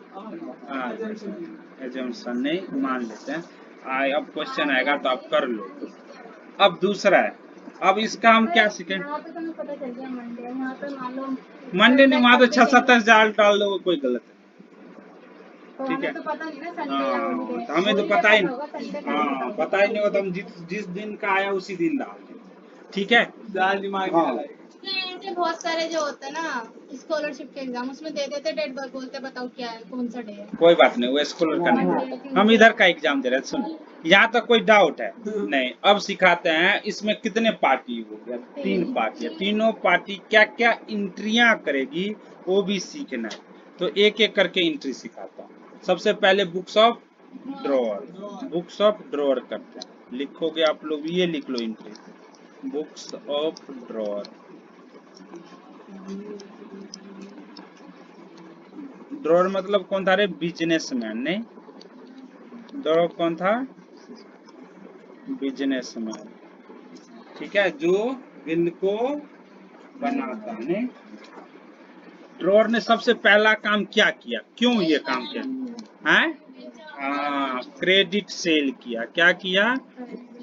[SPEAKER 1] एजम्पशन नहीं मान लेते हैं। अब क्वेश्चन आएगा तो आप कर लो। अब दूसरा है। अब इसका हम क्या सीखें? मंडे नहीं, वहाँ तो 6-7 डाल दो, कोई गलत है। ठीक है, हाँ तो हमें तो पता ही नहीं। हाँ पता ही नहीं होता, हम जिस दिन का आया उसी दिन डाल दें। ठीक है,
[SPEAKER 4] दिमाग
[SPEAKER 3] ऐसे बहुत सारे जो होते हैं ना स्कॉलरशिप के एग्जाम, उसमें दे देते डेट बार, बोलते बताओ क्या है, कौन सा डे है।
[SPEAKER 1] कोई बात नहीं, वो स्कॉलर का नहीं, हम इधर का एग्जाम दे रहे हैं। सुन, यहाँ तक कोई डाउट है नहीं? अब सिखाते हैं। इसमें कितने पार्टी हो गया? 3 पार्टी है। तीनों पार्टी क्या क्या इंट्रियां करेगी वो भी सीखना है। तो एक एक करके एंट्री सिखाता हूँ। सबसे पहले books of drawer. Books of drawer करते हैं। लिखोगे आप लोग, ये लिख लो entry, books of drawer. Drawer मतलब कौन था रे? बिजनेसमैन नहीं। ड्रॉअर कौन था? बिजनेसमैन। ठीक है, जो बिल को बनाता है। ड्रॉअर ने सबसे पहला काम क्या किया? क्यों ये काम किया है? क्रेडिट सेल किया। क्या किया?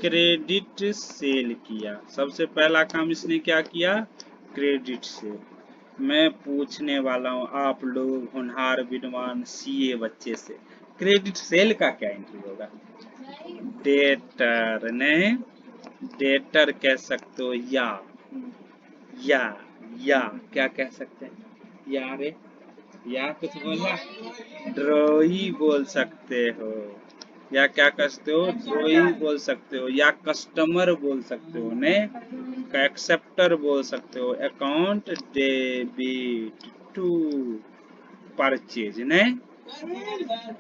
[SPEAKER 1] क्रेडिट सेल किया। सबसे पहला काम इसने क्या किया? Credit sale. मैं पूछने वाला हूँ आप लोग होनहार विद्वान सीए बच्चे से, क्रेडिट सेल का क्या एंट्री होगा? डेटर ने, डेटर कह सकते हो, या क्या कह सकते हैं? यारे या कुछ बोलना, ड्रॉई बोल सकते हो, या क्या कहते हो? ड्रॉई बोल सकते हो, या कस्टमर बोल सकते हो ने, एक्सेप्टर बोल सकते हो, अकाउंट डेबिट टू परचेज ने।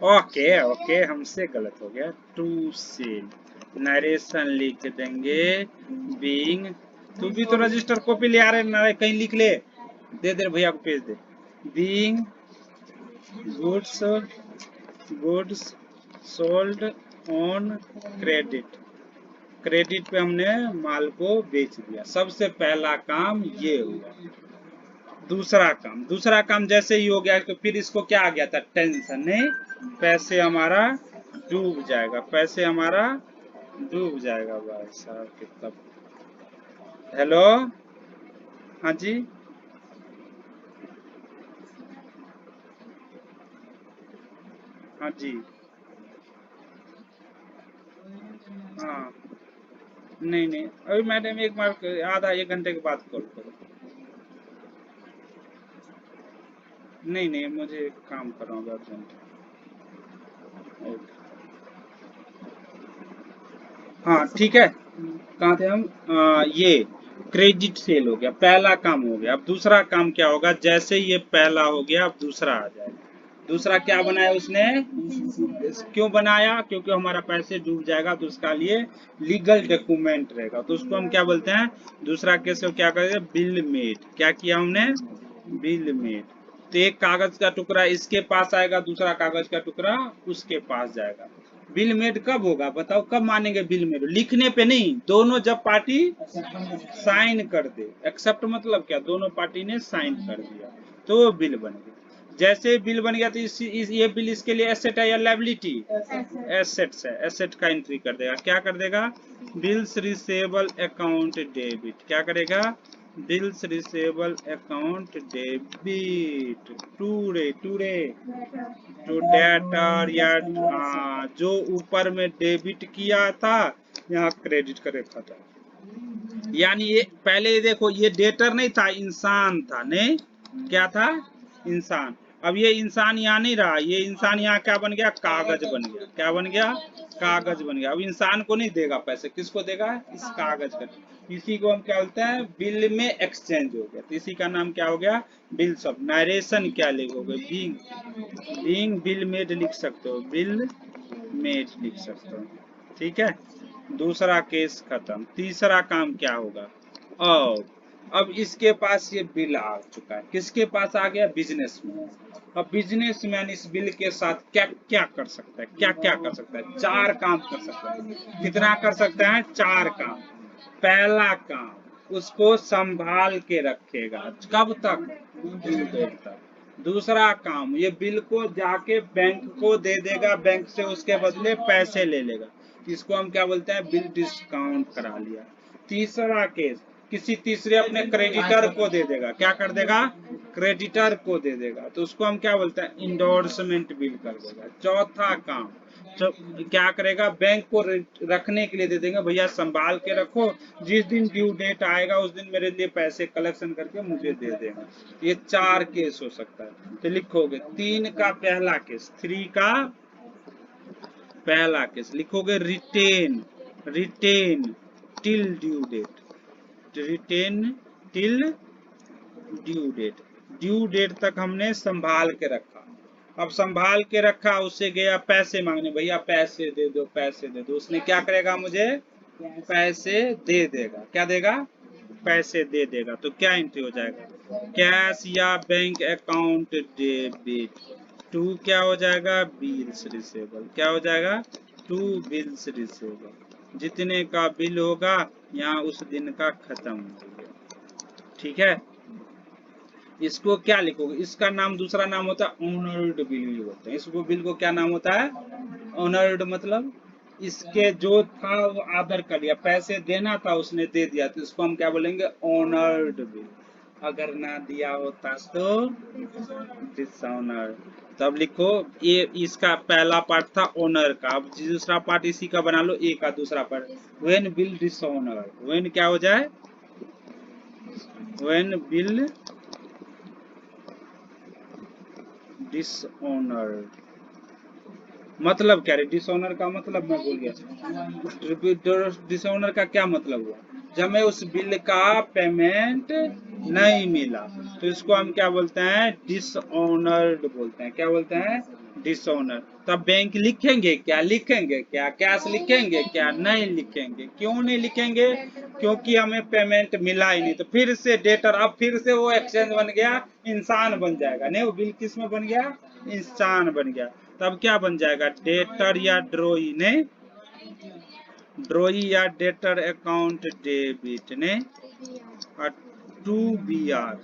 [SPEAKER 1] ओके ओके, हमसे गलत हो गया। To cell. नरेशन लिख देंगे बीइंग। तू भी तो रजिस्टर कॉपी ले आ रहे, कहीं लिख ले, दे दे भैया को, भेज दे। Being goods sold on credit credit पे हमने माल को बेच दिया। सबसे पहला काम ये हुआ। दूसरा काम जैसे ही हो गया तो फिर इसको क्या आ गया था, टेंशन, नहीं, पैसे हमारा डूब जाएगा, पैसे हमारा डूब जाएगा। भाई साहब कितना, हेलो, हाँ जी, हाँ जी, हाँ, नहीं नहीं, अभी मैडम एक बार आधा एक घंटे के बाद कॉल करो। नहीं नहीं, मुझे काम कर रहा हूँ अर्जेंट। ओके, हाँ ठीक है। कहाँ थे हम? ये क्रेडिट सेल हो गया, पहला काम हो गया। अब दूसरा काम क्या होगा, जैसे ये पहला हो गया अब दूसरा आ जाएगा। दूसरा क्या बनाया उसने, क्यों बनाया, क्योंकि हमारा पैसे डूब जाएगा तो उसका लिए लीगल डॉक्यूमेंट रहेगा, तो उसको हम क्या बोलते हैं, दूसरा केस को क्या करेंगे, बिल मेड। क्या किया हमने, बिल मेड। तो एक कागज का टुकड़ा इसके पास आएगा, दूसरा कागज का टुकड़ा उसके पास जाएगा। बिल मेड कब होगा बताओ, कब मानेंगे बिल मेड, लिखने पे नहीं, दोनों जब पार्टी साइन कर दे। एक्सेप्ट मतलब क्या, दोनों पार्टी ने साइन कर दिया तो वो बिल बन गया। जैसे बिल बन गया तो ये बिल इसके लिए एसेट है या लायबिलिटी, एसेट्स है, एसेट का एंट्री कर देगा। क्या कर देगा, बिल्स रिसेबल अकाउंट डेबिट। क्या करेगा, bills receivable account debit to debtor, या जो ऊपर में डेबिट किया था यहाँ क्रेडिट कर रखा था। यानी ये पहले ये देखो, ये डेटर नहीं था, इंसान था, नहीं क्या था, इंसान। अब ये इंसान यहाँ नहीं रहा, ये इंसान यहाँ क्या बन गया, कागज बन गया। क्या बन गया, कागज बन गया। अब इंसान को नहीं देगा पैसे, किसको देगा, इस कागज का। इसी को हम क्या बोलते हैं, बिल में एक्सचेंज हो गया, तो इसी का नाम क्या हो गया, बिल सब। नरेशन क्या लिखोगे, बीइंग बिल मेड लिख सकते हो, बिल मेड लिख सकते हो। ठीक है, दूसरा केस खत्म। तीसरा काम क्या होगा, अब इसके पास ये बिल आ चुका है, किसके पास आ गया, बिजनेसमैन। अब बिजनेसमैन इस बिल के साथ क्या क्या कर सकता है, क्या क्या कर सकता है, चार काम कर सकता है। कितना कर सकता है, चार काम। पहला काम, उसको संभाल के रखेगा, कब तक, ड्यू डेट तक। दूसरा काम, ये बिल को जाके बैंक को दे देगा, बैंक से उसके बदले पैसे ले लेगा, इसको हम क्या बोलते हैं, बिल डिस्काउंट करा लिया। तीसरा केस, किसी तीसरे अपने क्रेडिटर को दे देगा, क्या कर देगा, क्रेडिटर को दे देगा, तो उसको हम क्या बोलते हैं, इंडोर्समेंट बिल कर देगा। चौथा काम, तो क्या करेगा, बैंक को रखने के लिए दे देंगे, भैया संभाल के रखो, जिस दिन ड्यू डेट आएगा उस दिन मेरे लिए पैसे कलेक्शन करके मुझे दे देना। ये चार केस हो सकता है। तो लिखोगे 3 का पहला केस, 3 का पहला केस लिखोगे, retain till due date, retain till due date तक हमने संभाल के रखा। अब संभाल के रखा, उससे गया पैसे मांगने, भैया पैसे दे दो, पैसे दे दो। उसने क्या करेगा, मुझे पैसे दे देगा। क्या देगा, पैसे दे देगा। तो क्या एंट्री हो जाएगा, कैश या बैंक अकाउंट डेबिट टू क्या हो जाएगा, बिल्स रिसेबल। क्या हो जाएगा, टू बिल्स रिसेबल। जितने का बिल होगा यहाँ उस दिन का खत्म हो गया। ठीक है, इसको क्या लिखोगे, इसका नाम, दूसरा नाम होता है ऑनर्ड बिल होता है। इसको बिल को क्या नाम होता है, ऑनर्ड। मतलब इसके जो था वो आदर कर लिया, पैसे देना था उसने दे दिया, तो इसको हम क्या बोलेंगे, ऑनर्ड बिल। अगर ना दिया होता तो डिसऑनर्ड। तब लिखो, ये इसका पहला पार्ट था ऑनर का, अब दूसरा पार्ट इसी का बना लो, ए का दूसरा part, when bill dishonoured. When क्या हो जाए, व्हेन बिल डिसऑनर्ड। मतलब क्या है, डिसऑनर का मतलब मैं भूल गया। डिसऑनर का क्या मतलब हुआ, जब मैं उस बिल का पेमेंट नहीं मिला, तो इसको हम क्या बोलते हैं, डिसऑनर्ड बोलते हैं। क्या बोलते हैं, डिसऑनर। तब बैंक लिखेंगे क्या, लिखेंगे क्या, कैश लिखेंगे क्या, नहीं लिखेंगे। क्यों नहीं लिखेंगे, क्योंकि हमें पेमेंट मिला ही नहीं। तो फिर से डेटर, अब फिर से वो एक्सचेंज बन गया, इंसान बन जाएगा। नहीं, वो बिल किस में बन गया, इंसान बन गया। तब क्या बन जाएगा, डेटर या ड्रॉई ने ड्रॉई या डेटर अकाउंट डेबिट ने और 2BR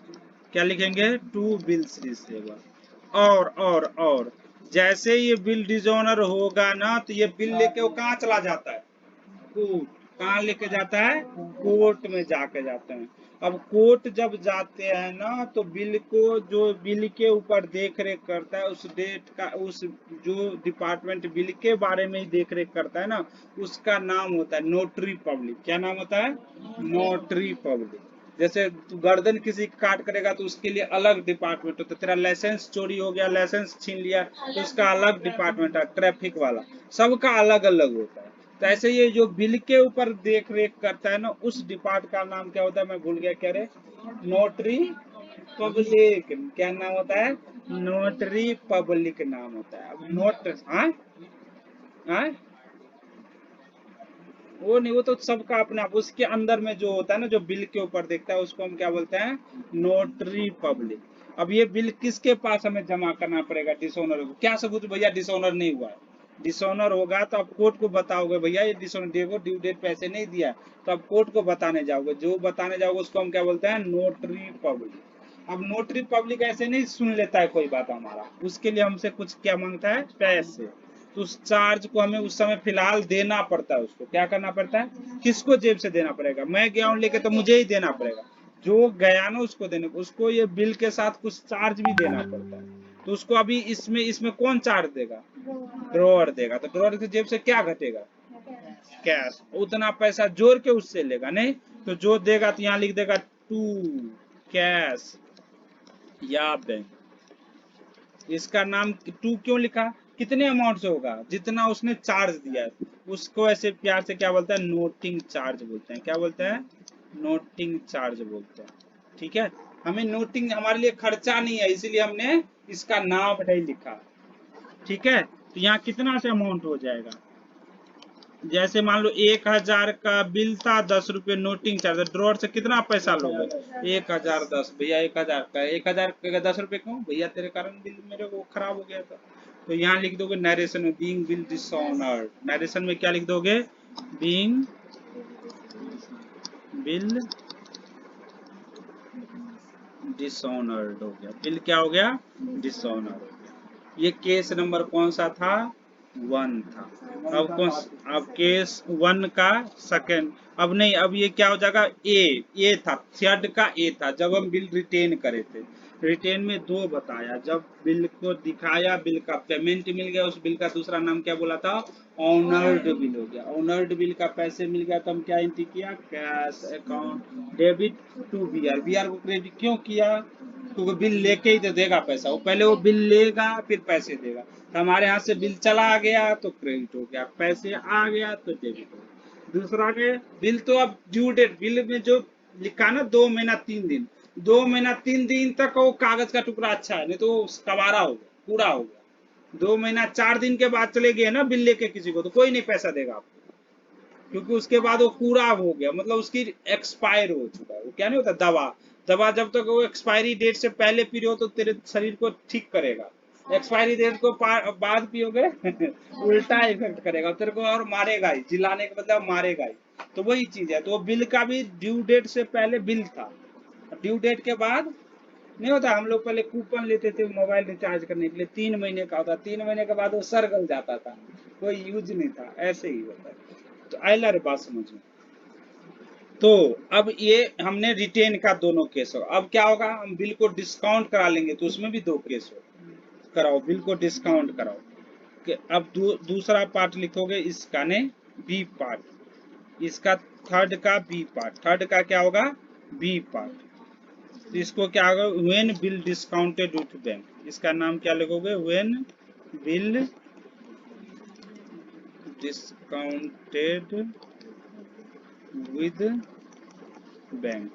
[SPEAKER 1] क्या लिखेंगे, 2 बिल्स रिसीवर। और जैसे ये बिल डिजोनर होगा ना तो ये बिल लेके वो कहाँ चला जाता है, कोर्ट। कहाँ लेके जाता है, कोर्ट में जाके जाते हैं। अब कोर्ट जब जाते हैं ना तो बिल को, जो बिल के ऊपर देख रेख करता है उस डेट का, उस जो डिपार्टमेंट बिल के बारे में ही देख रेख करता है ना, उसका नाम होता है नोटरी पब्लिक। क्या नाम होता है, नोटरी पब्लिक। जैसे तू गर्दन किसी की काट करेगा तो उसके लिए अलग डिपार्टमेंट होता है। तेरा लाइसेंस चोरी हो गया, लाइसेंस छीन लिया तो उसका अलग डिपार्टमेंट है, ट्रैफिक वाला, सबका अलग अलग होता है। तो ऐसे ये जो बिल के ऊपर देख रेख करता है ना, उस डिपार्ट का नाम क्या होता है, मैं भूल गया, क्या रे, नोटरी पब्लिक। क्या नाम होता है, नोटरी पब्लिक नाम होता है। अब नोट, हाँ हाँ, वो नहीं, वो तो सबका अपना, उसके अंदर में जो होता है ना, जो बिल के ऊपर देखता है उसको हम क्या बोलते हैं, नोटरी पब्लिक। अब ये बिल किसके पास हमें जमा करना पड़ेगा, डिसोनर को। क्या सबूत, भैया डिसोनर नहीं हुआ है। डिसोनर होगा तो आप कोर्ट को बताओगे, भैया ये डिसोनर, देखो ड्यू डेट पैसे नहीं दिया, तो आप कोर्ट को बताने जाओगे। जो बताने जाओगे उसको हम क्या बोलते हैं, नोटरी पब्लिक। अब नोटरी पब्लिक ऐसे नहीं सुन लेता है कोई बात हमारा, उसके लिए हमसे कुछ क्या मांगता है, पैसे। तो उस चार्ज को हमें उस समय फिलहाल देना पड़ता है। उसको क्या करना पड़ता है, किसको जेब से देना पड़ेगा, मैं गया हूँ लेके तो मुझे ही देना पड़ेगा। जो गया ना उसको देने, उसको ये बिल के साथ कुछ चार्ज भी देना पड़ता है। तो उसको अभी इसमें इसमें कौन चार्ज देगा, ड्रॉवर देगा। तो ड्रॉवर की जेब से क्या घटेगा, कैश। उतना पैसा जोड़ के उससे लेगा नहीं, तो जो देगा तो यहाँ लिख देगा टू कैश या बैंक। इसका नाम टू क्यों लिखा, कितने अमाउंट से होगा, जितना उसने चार्ज दिया है। उसको ऐसे प्यार से क्या बोलते हैं, नोटिंग चार्ज बोलते हैं। क्या बोलते हैं, नोटिंग चार्ज बोलते हैं। ठीक है, हमें नोटिंग, हमारे लिए खर्चा नहीं है, इसीलिए हमने इसका नाम नहीं लिखा। ठीक है, तो यहाँ कितना से अमाउंट हो जाएगा, जैसे मान लो 1000 का बिल था, 10 रुपये नोटिंग चार्ज। ड्रॉर से कितना पैसा लोगे, 1010, भैया 1000 का, 1000 का 10 रुपये क्यों भैया, तेरे कारण बिल मेरे को खराब हो गया था। तो यहाँ लिख दोगे नरेशन में, बीइंग बिल डिसऑनर्ड। नरेशन में क्या लिख दोगे, बीइंग बिल डिसऑनर्ड हो गया, बिल क्या हो गया, डिसऑनर्ड हो गया। ये केस नंबर कौन सा था, 1 था। अब कौन, अब केस 1 का सेकंड, अब नहीं, अब ये क्या हो जाएगा, ए था, थर्ड का ए था जब हम बिल रिटेन करे थे। रिटेन में 2 बताया, जब बिल को दिखाया, बिल का पेमेंट मिल गया, उस बिल का दूसरा नाम क्या बोला था, ऑनर्ड बिल हो गया। ऑनर्ड बिल का पैसे मिल गया तो हम क्या एंट्री किया, cash account debit to BR. BR को क्रेडिट क्यों किया, क्योंकि बिल लेके ही तो देगा पैसा, वो पहले वो बिल लेगा फिर पैसे देगा। तो हमारे यहाँ से बिल चला गया तो क्रेडिट हो गया, पैसे आ गया तो डेबिट हो गया। दूसरा के बिल तो अब ड्यू डेट, बिल में जो लिखा ना 2 महीना 3 दिन, 2 महीना 3 दिन तक वो कागज का टुकड़ा अच्छा है, नहीं तो कबारा हो गया, पूरा हो गया। 2 महीना 4 दिन के बाद चले गए ना बिल लेके किसी को, तो कोई नहीं पैसा देगा आपको, क्योंकि उसके बाद वो पूरा हो गया, मतलब उसकी एक्सपायर हो चुका है। वो क्या नहीं होता, दवा, दवा जब तक वो एक्सपायरी डेट से पहले पियो तो तेरे शरीर को ठीक करेगा, एक्सपायरी डेट को बाद पियोगे उल्टा इफेक्ट करेगा तेरे को, और मारेगा ही, जिलाने का मतलब मारेगा ही। तो वही चीज है, तो बिल का भी ड्यू डेट से पहले बिल था, ड्यू डेट के बाद नहीं होता। हम लोग पहले कूपन लेते थे मोबाइल रिचार्ज करने के लिए, 3 महीने का होता, 3 महीने के बाद वो सर गल जाता था, कोई यूज नहीं था, ऐसे ही होता है। तो आइला रे बात समझ में। तो अब ये हमने रिटेन का दोनों केस हो, अब क्या होगा, हम बिल को डिस्काउंट करा लेंगे तो उसमें भी 2 केस हो, कराओ बिल को डिस्काउंट कराओ। अब दूसरा पार्ट लिखोगे इसका ने, बी पार्ट, इसका थर्ड का बी पार्ट, थर्ड का क्या होगा, बी पार्ट। तो इसको क्या होगा, when bill discounted with bank, इसका नाम क्या लिखोगे, when bill discounted with bank.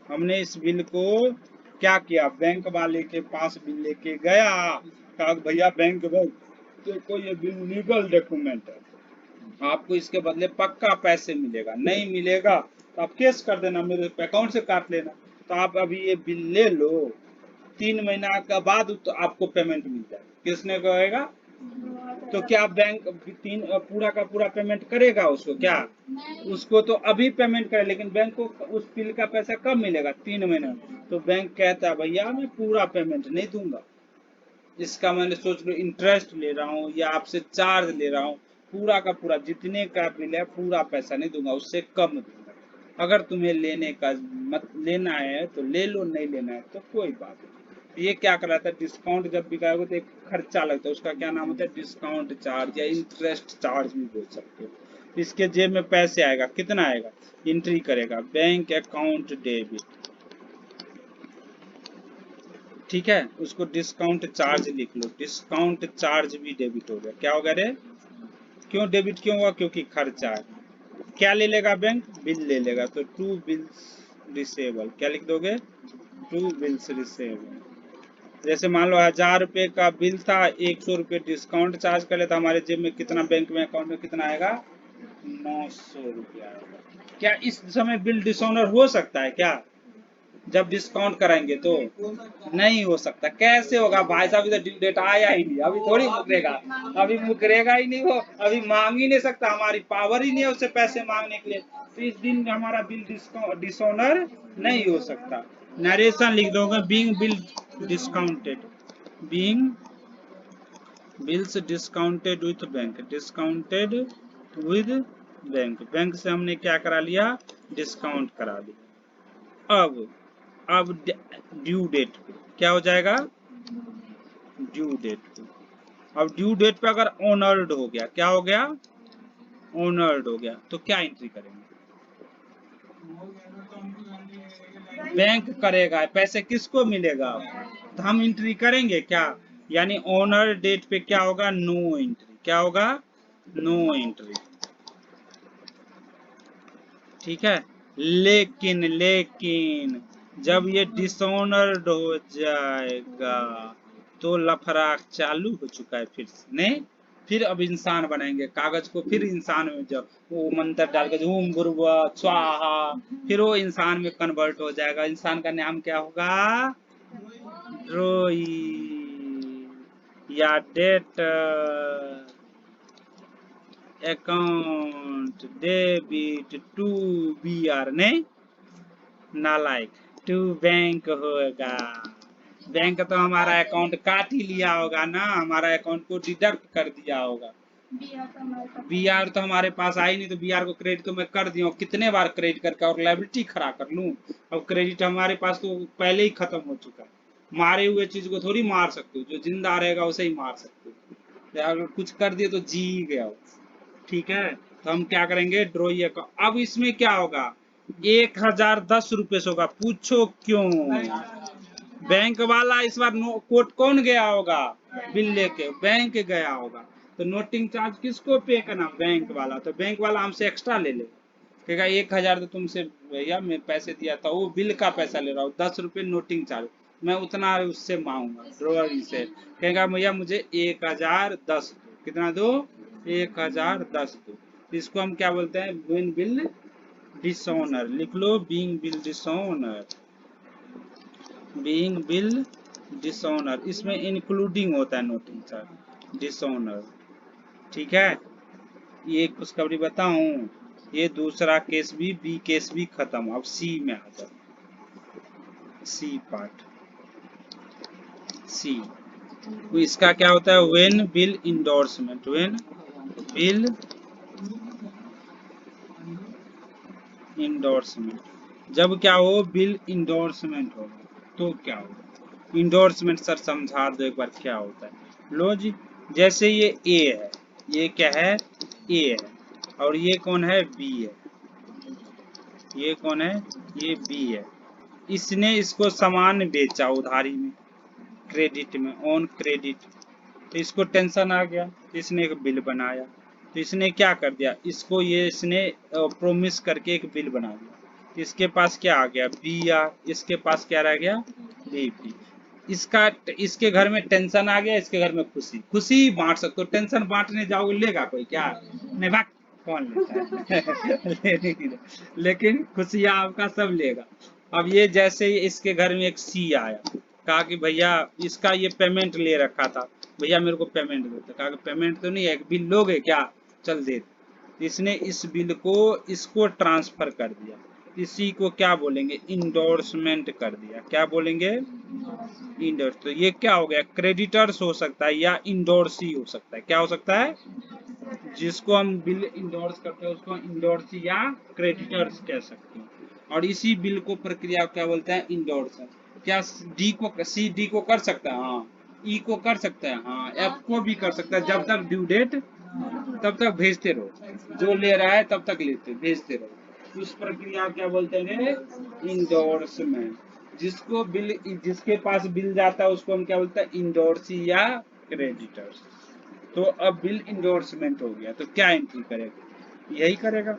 [SPEAKER 1] हमने इस बिल को क्या किया, बैंक वाले के पास बिल लेके गया, कहा भैया बैंक में देखो ये बिल लीगल डॉक्यूमेंट है, आपको इसके बदले पक्का पैसे मिलेगा, नहीं मिलेगा तो आप केस कर देना, मेरे अकाउंट से काट लेना। तो आप अभी ये बिल ले लो, 3 महीना के बाद तो आपको पेमेंट मिल जाएगा। किसने कहेगा, तो क्या बैंक पूरा का पूरा पेमेंट करेगा उसको? क्या उसको तो अभी पेमेंट करे, लेकिन बैंक को उस बिल का पैसा कब मिलेगा? 3 महीने में। तो बैंक कहता है भैया मैं पूरा पेमेंट नहीं दूंगा, इसका मैंने सोच लो इंटरेस्ट ले रहा हूँ या आपसे चार्ज ले रहा हूँ, पूरा का पूरा जितने का बिल है पूरा पैसा नहीं दूंगा, उससे कम दूंगा। अगर तुम्हें लेने का मत लेना है तो ले लो, नहीं लेना है तो कोई बात नहीं। ये क्या कर रहा था, डिस्काउंट जब भी कराओगे तो एक खर्चा लगता है, उसका क्या नाम होता है? डिस्काउंट चार्ज या इंटरेस्ट चार्ज भी बोल सकते हो। इसके जेब में पैसे आएगा, कितना आएगा? एंट्री करेगा बैंक अकाउंट डेबिट, ठीक है, उसको डिस्काउंट चार्ज लिख लो। डिस्काउंट चार्ज भी डेबिट हो गया। क्या हो गया रे? क्यों डेबिट क्यों हुआ? क्योंकि खर्चा है। क्या ले लेगा बैंक? बिल ले लेगा। तो 2 बिल्स रिसेबल, क्या लिख दोगे? 2 बिल्स रिसेबल। जैसे मान लो 1000 रुपए का बिल था, 100 रुपए डिस्काउंट चार्ज कर लेता, हमारे जेब में कितना, बैंक में अकाउंट में कितना आएगा? 900 रुपया आएगा। क्या इस समय बिल डिसऑनर हो सकता है क्या? जब डिस्काउंट कराएंगे तो नहीं हो सकता। कैसे होगा भाई साहब? इधर ड्यू डेट आया ही नहीं, अभी थोड़ी मुकरेगा, अभी मुकरेगा ही नहीं, वो अभी मांग ही नहीं सकता, हमारी पावर ही नहीं है उससे पैसे मांगने के लिए। तो इस दिन हमारा बिल डिसऑनर नहीं हो सकता। नरेशन लिख दोगे, being bill discounted, being bills discounted with bank, discounted with bank, bank से हमने क्या करा लिया? डिस्काउंट करा लिया। अब ड्यू डेट पे क्या हो जाएगा? ड्यू डेट पे। अब ड्यू डेट पे अगर ऑनर्ड हो गया, क्या हो गया? ऑनर्ड हो गया, तो क्या एंट्री करेंगे? बैंक करेगा। पैसे किसको मिलेगा? तो हम एंट्री करेंगे क्या? यानी ऑनर डेट पे क्या होगा? No entry. क्या होगा? नो एंट्री, ठीक है। लेकिन जब ये डिसऑनर्ड हो जाएगा तो लफड़ा चालू हो चुका है फिर से, नहीं? फिर अब इंसान बनाएंगे कागज को, फिर इंसान में जब वो मंत्र डाल के ओम भुर्भुवः स्वाहा, फिर वो इंसान में कन्वर्ट हो जाएगा। इंसान का नाम क्या होगा? ड्रॉई या debtor account debit to BR, नहीं नालायक, टू बैंक होगा। बैंक तो हमारा अकाउंट काट ही लिया होगा ना, हमारा अकाउंट को डिडक्ट कर दिया होगा। बीआर तो हमारे पास आई नहीं, तो बीआर को क्रेडिट तो मैं कर दिया हूँ, कितने बार क्रेडिट करके और लायबिलिटी खड़ा कर लूं? अब क्रेडिट हमारे पास तो पहले ही खत्म हो चुका है। मारे हुए चीज को थोड़ी मार सकते हो, जो जिंदा रहेगा उसे ही मार सकते हो। अगर कुछ कर दिए तो जी गया हो, ठीक है। तो हम क्या करेंगे? ड्रॉई अकाउंट। अब इसमें क्या होगा? 1010 रुपए से होगा। पूछो क्यों? बैंक वाला इस बार कोर्ट कौन गया होगा? बिल लेके बैंक गया होगा। तो नोटिंग चार्ज किसको पे करना? बैंक वाला। तो बैंक वाला हमसे एक्स्ट्रा ले लेगा, कहेगा 1000 तो तुमसे भैया मैं पैसे दिया था, वो बिल का पैसा ले रहा हूँ, 10 रुपए नोटिंग चार्ज, मैं उतना उससे मांगूंगा ड्रॉअर से। कहेगा भैया मुझे 1010 दो। कितना दो? 1010 दो। इसको हम क्या बोलते हैं? When bill dishonour. लिख लो, being bill dishonour, being bill dishonour. इसमें इंक्लूडिंग होता है नोटिंग चार्ज, डिसऑनर, ठीक है। ये खुशखबरी बताऊं, ये दूसरा केस भी, बी केस भी खत्म। अब सी में आ जाओ, सी पार्ट, सी। तो इसका क्या होता है? When bill endorsement, when bill endorsement, जब क्या हो? बिल इंडोर्समेंट हो, तो क्या होगा? इंडोर्समेंट सर समझा दो एक बार क्या होता है। लो जी, जैसे ये ए है, ये क्या है? ए है, और ये कौन है? बी है। ये कौन है? ये बी है। इसने इसको सामान बेचा उधारी में, क्रेडिट में, ऑन क्रेडिट। तो इसको टेंशन आ गया, इसने एक बिल बनाया। तो इसने क्या कर दिया? इसको ये इसने प्रोमिस करके एक बिल बना दिया। इसके पास क्या आ गया? B R. इसके पास क्या रह गया? B P. इसका, इसके घर में टेंशन आ गया, इसके घर में खुशी। खुशी बांट सकते हो, टेंशन बांटने जाओगे लेगा कोई क्या? नहीं, भाग, कौन लेता है? लेकिन खुशियां आपका सब लेगा। अब ये जैसे इसके घर में एक सी आया, कहा कि भैया इसका ये पेमेंट ले रखा था, भैया मेरे को पेमेंट दो, तो कहा पेमेंट तो नहीं है, एक बिल लोगे क्या, चल दे। इसने इस बिल को इसको ट्रांसफर कर दिया, इसी को क्या बोलेंगे, इंडोर्समेंट कर दिया। क्या बोलेंगे, इंडोर्स। तो ये क्या हो गया, क्रेडिटर्स हो सकता है या इंडोर्सी हो सकता है। क्या हो सकता है, जिसको हम बिल इंडोर्स करते हैं उसको इंडोर्सी या क्रेडिटर्स कह सकते हैं। और इसी बिल को प्रक्रिया क्या बोलते हैं, इंडोर्स। क्या डी को, सी डी को कर सकता है, हाँ। ई को कर सकता है, हाँ। एफ को भी कर सकता है, जब तक ड्यू डेट तब तक भेजते रहो, जो ले रहा है तब तक लेते भेजते रहो। उस प्रक्रिया क्या बोलते हैं, इंडोर्समेंट। जिसको बिल, जिसके पास बिल जाता है उसको हम क्या बोलते हैं, इंडोर्सी या क्रेडिटर्स। तो अब बिल इंडोर्समेंट हो गया, तो क्या एंट्री करेगा, यही करेगा।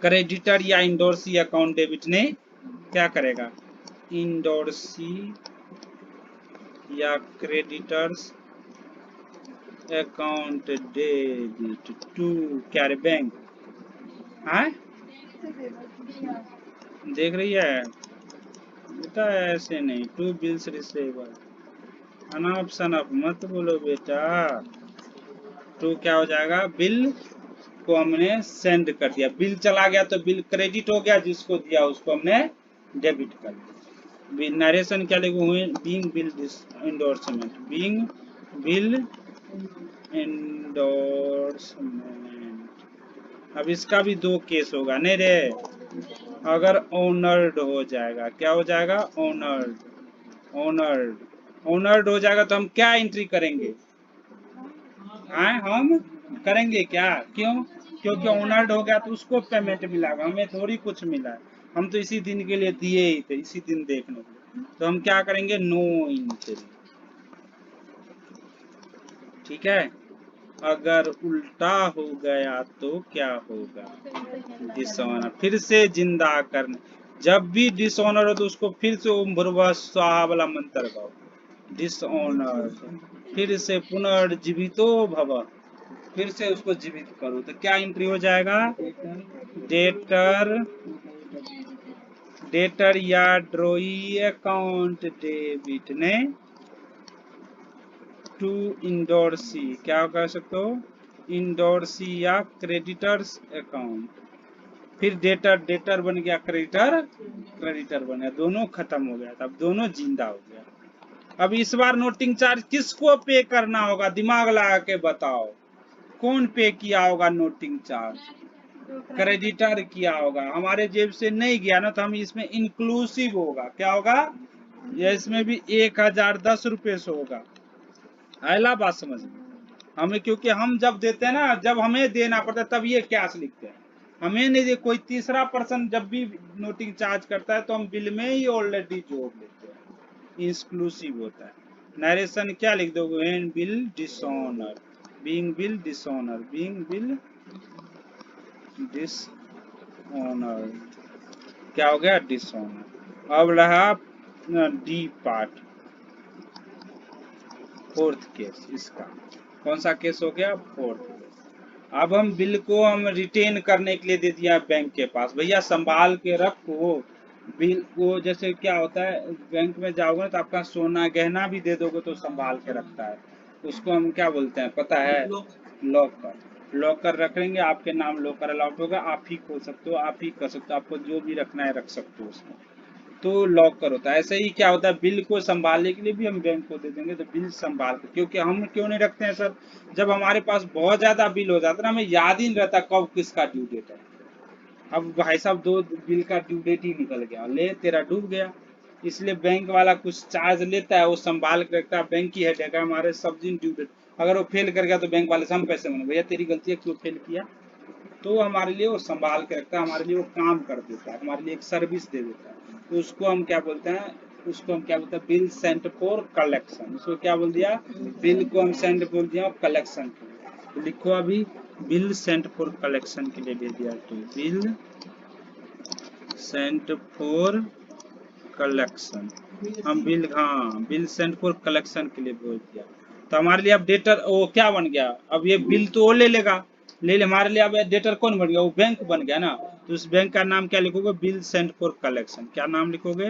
[SPEAKER 1] क्रेडिटर या इंडोर्सी अकाउंट डेबिट ने क्या करेगा, इंडोर्सी या क्रेडिटर्स अकाउंट डेबिट टू क्या रे, बैंक। हाँ देख रही है बेटा, ऐसे नहीं, टू बिल्स रिसीवर, अनफ सनफ मत बोलो बेटा। टू क्या हो जाएगा, बिल को हमने सेंड कर दिया, बिल चला गया तो बिल क्रेडिट हो गया, जिसको दिया उसको हमने डेबिट कर दिया। नरेशन क्या लिखे हुए, being bill endorsement, being bill endorsement. अब इसका भी दो केस होगा नहीं रे, अगर ऑनर्ड हो जाएगा, क्या हो जाएगा, ऑनर्ड। ऑनर्ड, ऑनर्ड हो जाएगा तो हम क्या एंट्री करेंगे, हाँ हम करेंगे क्या, क्यों, क्योंकि ऑनर्ड हो गया तो उसको पेमेंट मिलेगा, हमें थोड़ी कुछ मिला है, हम तो इसी दिन के लिए दिए ही थे, इसी दिन देखने के लिए। तो हम क्या करेंगे, नो एंट्री। ठीक है, अगर उल्टा हो गया तो क्या होगा, डिसऑनर, फिर से जिंदा करना। जब भी डिसऑनर हो तो उसको फिर से ओम भूर्भुवः स्वाहा वाला मंत्र गाओ, डिसऑनर, फिर से पुनर्जीवितो भव, फिर से उसको जीवित करो। तो क्या एंट्री हो जाएगा, डेटर, डेटर या ड्रॉई अकाउंट डेबिट ने टू इंडोर्सी, क्या कह सकते हो, इंडोर्सी या क्रेडिटर्स अकाउंट। फिर डेटर, डेटर बन गया, क्रेडिटर, क्रेडिटर बन गया, दोनों खत्म हो गया, तब दोनों जिंदा हो गया। अब इस बार नोटिंग चार्ज किसको पे करना होगा, दिमाग लगा के बताओ, कौन पे किया होगा नोटिंग चार्ज, क्रेडिटर किया होगा, हमारे जेब से नहीं गया ना, तो हम इसमें इंक्लूसिव होगा, क्या होगा, ये इसमें भी 1010 रुपये से होगा। आयला बात समझ में हमें, क्योंकि हम जब देते हैं ना, जब हमें देना पड़ता है तब ये कैश लिखते हैं, हमें नहीं दे, कोई तीसरा पर्सन जब भी नोटिंग चार्ज करता है तो हम बिल में ही ऑलरेडी जोड़ लेते हैं, इंक्लूसिव होता है। नरेशन क्या लिख दोगे, when bill dishonour, being bill dishonour, being bill dishonour, क्या हो गया, डिसऑनर। अब रहा डी पार्ट, फोर्थ केस, इसका कौन सा केस हो गया, फोर्थ। अब हम बिल को हम रिटेन करने के लिए दे दिया बैंक के पास, भैया संभाल के रखो बिल को। जैसे क्या होता है, बैंक में जाओगे तो आपका सोना गहना भी दे दोगे तो संभाल के रखता है, उसको हम क्या बोलते हैं पता है, लॉकर। लॉकर रखेंगे, आपके नाम लॉकर अलाउड होगा, आप ही खोल सकते हो, आप ही कर सकते हो, आपको जो भी रखना है रख सकते हो उसमें, तो लॉकर होता है। ऐसे ही क्या होता है, बिल को संभालने के लिए भी हम बैंक को दे देंगे, तो बिल संभाल कर, क्योंकि हम क्यों नहीं रखते हैं सर, जब हमारे पास बहुत ज्यादा बिल हो जाता है ना, हमें याद ही नहीं रहता कब किसका ड्यू डेट है। अब भाई साहब 2 बिल का ड्यू डेट ही निकल गया, ले तेरा डूब गया, इसलिए बैंक वाला कुछ चार्ज लेता है, वो संभाल के रखता है, बैंक की हेडेक है, हमारे सब दिन ड्यू डेट, अगर वो फेल कर गया तो बैंक वाले से हम पैसे मांगे, भैया तेरी गलती है, क्यों फेल किया, तो हमारे लिए वो संभाल के रखता है, हमारे लिए वो काम कर देता है, हमारे लिए एक सर्विस दे देता है, तो उसको हम क्या बोलते हैं, उसको हम क्या बोलते हैं, बिल सेंट फॉर कलेक्शन। उसको क्या बोल दिया, बिल को हम सेंड बोल दिया कलेक्शन के लिए, तो लिखो अभी बिल सेंट फॉर कलेक्शन के लिए दे दिया, तो बिल सेंट फॉर कलेक्शन, हम बिल, हाँ बिल सेंट फॉर कलेक्शन के लिए बोल दिया, तो हमारे लिए अब डेटर वो क्या बन गया, अब ये बिल तो वो ले लेगा, ले ले, हमारे लिए अब डेटर कौन बन गया, वो बैंक बन गया ना, तो उस बैंक का नाम क्या लिखोगे, बिल सेंट फॉर कलेक्शन। क्या नाम लिखोगे,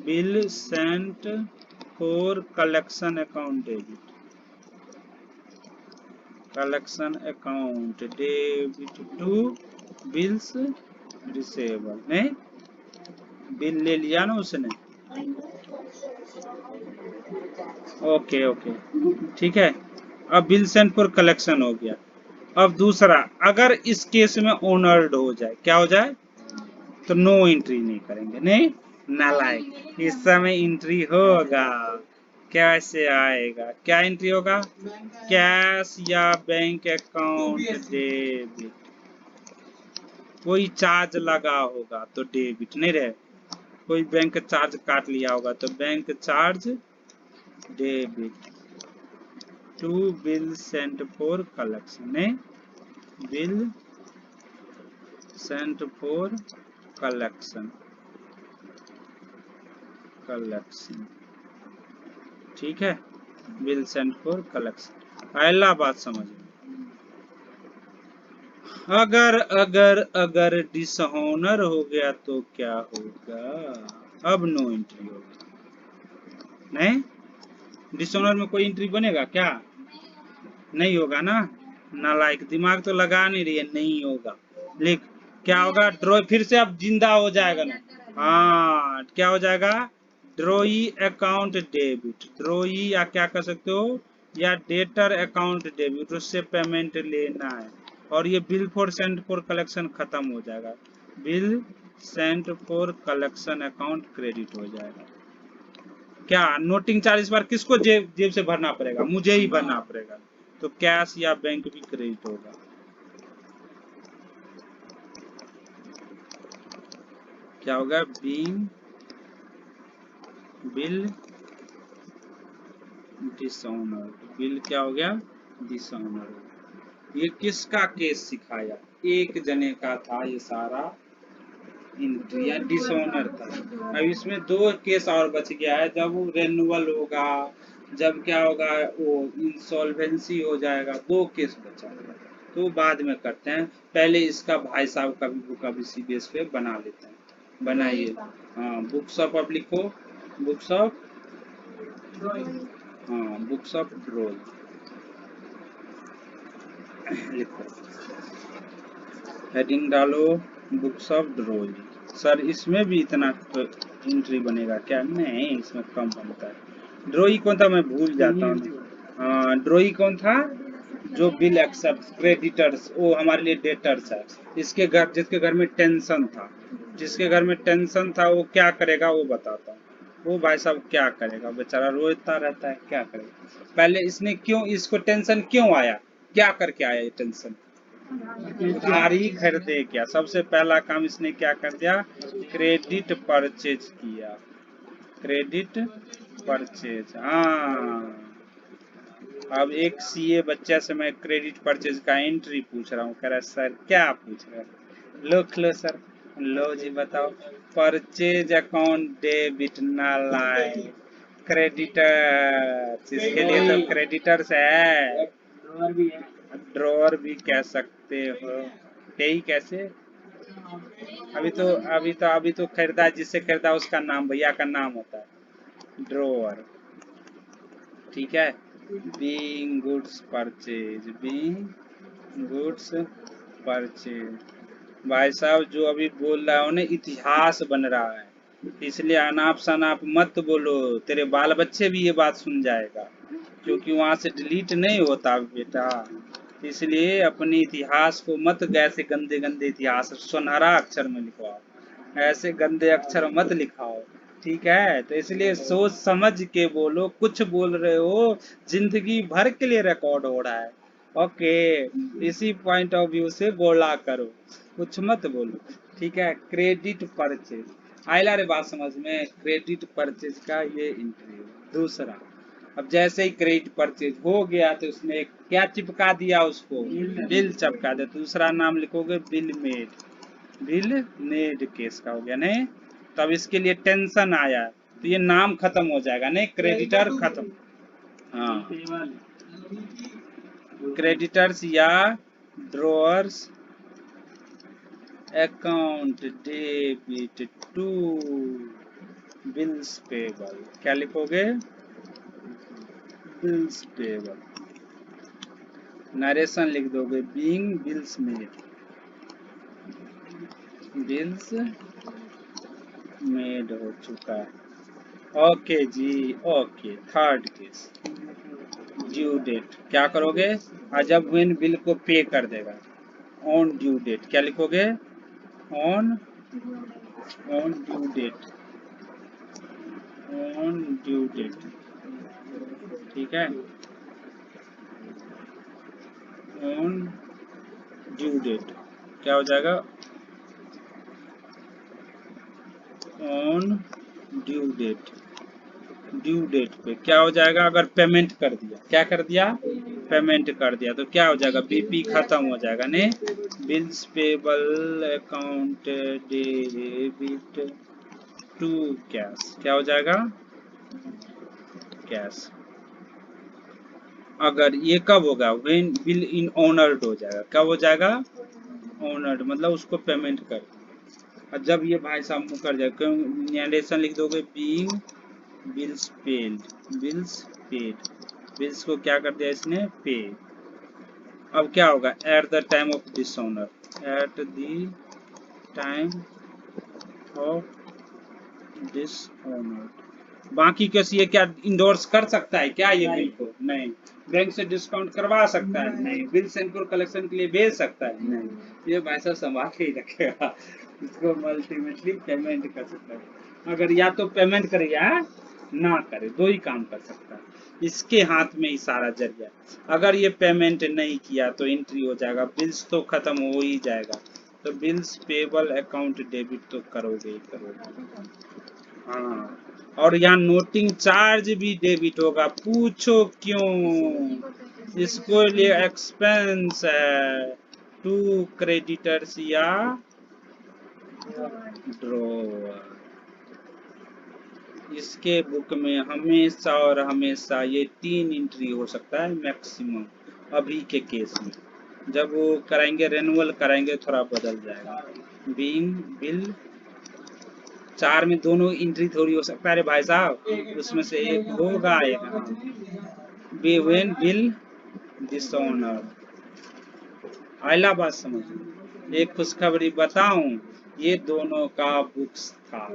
[SPEAKER 1] bill sent for collection account debit, collection account debit to bills receivable. नहीं, बिल ले लिया ना उसने। ओके ओके, ठीक है। अब बिल सेंड फॉर कलेक्शन हो गया। अब दूसरा, अगर इस केस में ओनर्ड हो जाए, क्या हो जाए, तो नो एंट्री नहीं करेंगे, नहीं नालायक। इस समय एंट्री होगा, कैसे आएगा, क्या एंट्री होगा, कैश या बैंक अकाउंट डेबिट। कोई चार्ज लगा होगा तो डेबिट नहीं रहे, कोई बैंक चार्ज काट लिया होगा तो bank charge debit to bill sent for collection, नहीं bill sent for collection, collection, ठीक है, बिल सेंट फॉर कलेक्शन। पहला बात समझ में। अगर अगर अगर डिसऑनर हो गया तो क्या होगा, अब नो एंट्री होगा। नहीं, डिसऑनर में कोई एंट्री बनेगा क्या, नहीं होगा ना, नालायक, दिमाग तो लगा नहीं रही है, नहीं होगा। लिख, क्या होगा, ड्रॉ, फिर से अब जिंदा हो जाएगा ना, हाँ क्या हो जाएगा, ड्रॉई अकाउंट डेबिट, ड्रॉई या क्या कर सकते हो, या डेटर अकाउंट डेबिट, उससे पेमेंट लेना है। और ये bill for send for collection खत्म हो जाएगा, bill send for collection account credit हो जाएगा। क्या नोटिंग चार्ज इस बार किसको जेब से भरना पड़ेगा, मुझे ही भरना पड़ेगा, तो कैश या बैंक भी क्रेडिट होगा। क्या होगा, बीइंग बिल डिसऑनर्ड, बिल क्या हो गया, डिसऑनर्ड। ये किसका केस सिखाया, एक जने का था ये सारा एंट्री, या डिसऑनर था। अब इसमें दो केस और बच गया है, जब वो रेन्युअल होगा, जब क्या होगा, वो इंसॉल्वेंसी हो जाएगा, दो केस बचा है, तो बाद में करते हैं। पहले इसका भाई साहब का भी बुक अब इसी बेस पे बना लेते हैं, बनाइए। हाँ, बुक्स ऑफ, अब लिखो बुक्स ऑफ, हाँ बुक्स ऑफ ड्रॉइंग लिखो, हेडिंग डालो बुक्स ऑफ ड्रॉइंग। सर इसमें भी इतना एंट्री बनेगा क्या, नहीं इसमें कम बनता है। ड्रॉइंग कौन था, मैं भूल जाता हूँ। हाँ, ड्रॉइंग कौन था, जो बिल एक्सेप्ट, क्रेडिटर्स वो हमारे लिए डेटर्स है। इसके घर, जिसके घर में टेंशन था, जिसके घर में टेंशन था वो क्या करेगा वो बताता हूँ। वो भाई साहब क्या करेगा, बेचारा रोता रहता है, क्या करेगा। पहले इसने क्यों, इसको टेंशन क्यों आया, क्या करके आया ये टेंशन, उधारी खरीदे क्या, सबसे पहला काम इसने क्या कर दिया, क्रेडिट परचेज किया, क्रेडिट परचेज। हाँ, अब एक सीए बच्चे से मैं क्रेडिट परचेज का एंट्री पूछ रहा हूँ, कह रहा है सर क्या पूछ रहे हैं, लो सर, लो जी बताओ, परचेज अकाउंट डेबिट ना लाए, क्रेडिटर, इसके लिए तो क्रेडिटर्स है, ड्रॉअर भी कह सकते हो, यही कैसे, अभी तो खरीदा, जिससे खरीदा उसका नाम, भैया का नाम होता है ड्रॉअर, ठीक है। Being goods purchase, being goods purchase, भाई साहब जो अभी बोल रहा हूँ ना, इतिहास बन रहा है, इसलिए अनाप शनाप मत बोलो, तेरे बाल बच्चे भी ये बात सुन जाएगा, क्योंकि वहां से डिलीट नहीं होता बेटा, इसलिए अपने इतिहास को मत ऐसे गंदे गंदे इतिहास सुनहरा अक्षर में लिखवाओ, ऐसे गंदे अक्षर मत लिखाओ, ठीक है। तो इसलिए सोच समझ के बोलो, कुछ बोल रहे हो जिंदगी भर के लिए रिकॉर्ड हो रहा है, ओके, इसी पॉइंट ऑफ व्यू से बोला करो, कुछ मत बोलो, ठीक है। क्रेडिट परचेज आयला रे, बात समझ में, क्रेडिट परचेज का ये इंटरव्यू। दूसरा, अब जैसे ही क्रेडिट परचेज हो गया तो उसने एक क्या चिपका दिया, उसको बिल चिपका दिया, दूसरा नाम लिखोगे bill made, bill made case का हो गया, नहीं तब इसके लिए टेंशन आया तो ये नाम खत्म हो जाएगा, नहीं क्रेडिटर खत्म, हाँ क्रेडिटर्स या drawers account debit to bills payable, क्या लिखोगे, बिल्स पेबल, नरेशन लिख दोगे बीइंग बिल्स मेड हो चुका है। ओके जी, okay. Third case, due date क्या करोगे? जब व्हेन बिल को पे कर देगा, ऑन ड्यू डेट क्या लिखोगे? On due date, on due date, ठीक है, ऑन ड्यू डेट क्या हो जाएगा? On due date, due date पे क्या हो जाएगा? अगर पेमेंट कर दिया, क्या कर दिया? पेमेंट कर दिया, तो क्या हो जाएगा? बीपी खत्म हो जाएगा ने, bills payable account debit to cash, क्या हो जाएगा? कैश। अगर ये कब होगा? व्हेन बिल इन ऑनर्ड हो जाएगा। कब हो जाएगा? ऑनर्ड, मतलब उसको पेमेंट कर। और जब ये भाई साहब मुकर जाए, क्यों नरेशन लिख दोगे being bills paid, bills paid, bills को क्या कर दिया इसने? पे। अब क्या होगा? At the time of dishonour, at the time of dishonour. बाकी कैसे ये क्या इंडोर्स कर सकता है क्या ये बिल को? नहीं। बैंक से डिस्काउंट करवा सकता है? नहीं। बिल सेंटर कलेक्शन के लिए भेज सकता है? नहीं। ये भाई साहब संभाल के ही रखेगा, इसको अल्टीमेटली पेमेंट कर सकता है। अगर या तो पेमेंट करे या ना करे, दो ही काम कर सकता है। इसके हाथ में ही सारा जरिया। अगर ये पेमेंट नहीं किया तो एंट्री हो जाएगा, बिल्स तो खत्म हो ही जाएगा। तो बिल्स पेबल अकाउंट डेबिट तो करोगे ही करोगे। हाँ, और यहाँ नोटिंग चार्ज भी डेबिट होगा। पूछो क्यों? इसको लिए एक्सपेंस है टू क्रेडिटर्स या ड्रॉवर। इसके बुक में हमेशा और हमेशा ये 3 एंट्री हो सकता है मैक्सिमम। अभी के केस में जब वो कराएंगे, रेनुअल कराएंगे, थोड़ा बदल जाएगा। बीइंग बिल 4 में दोनों एंट्री थोड़ी हो सकता है रे भाई साहब, उसमें से एक होगा एक। When bill dishonour. आइला बात समझ में? एक खुशखबरी बताऊं, ये दोनों का बुक्स था,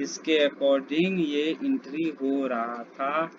[SPEAKER 1] इसके अकॉर्डिंग ये एंट्री हो रहा था।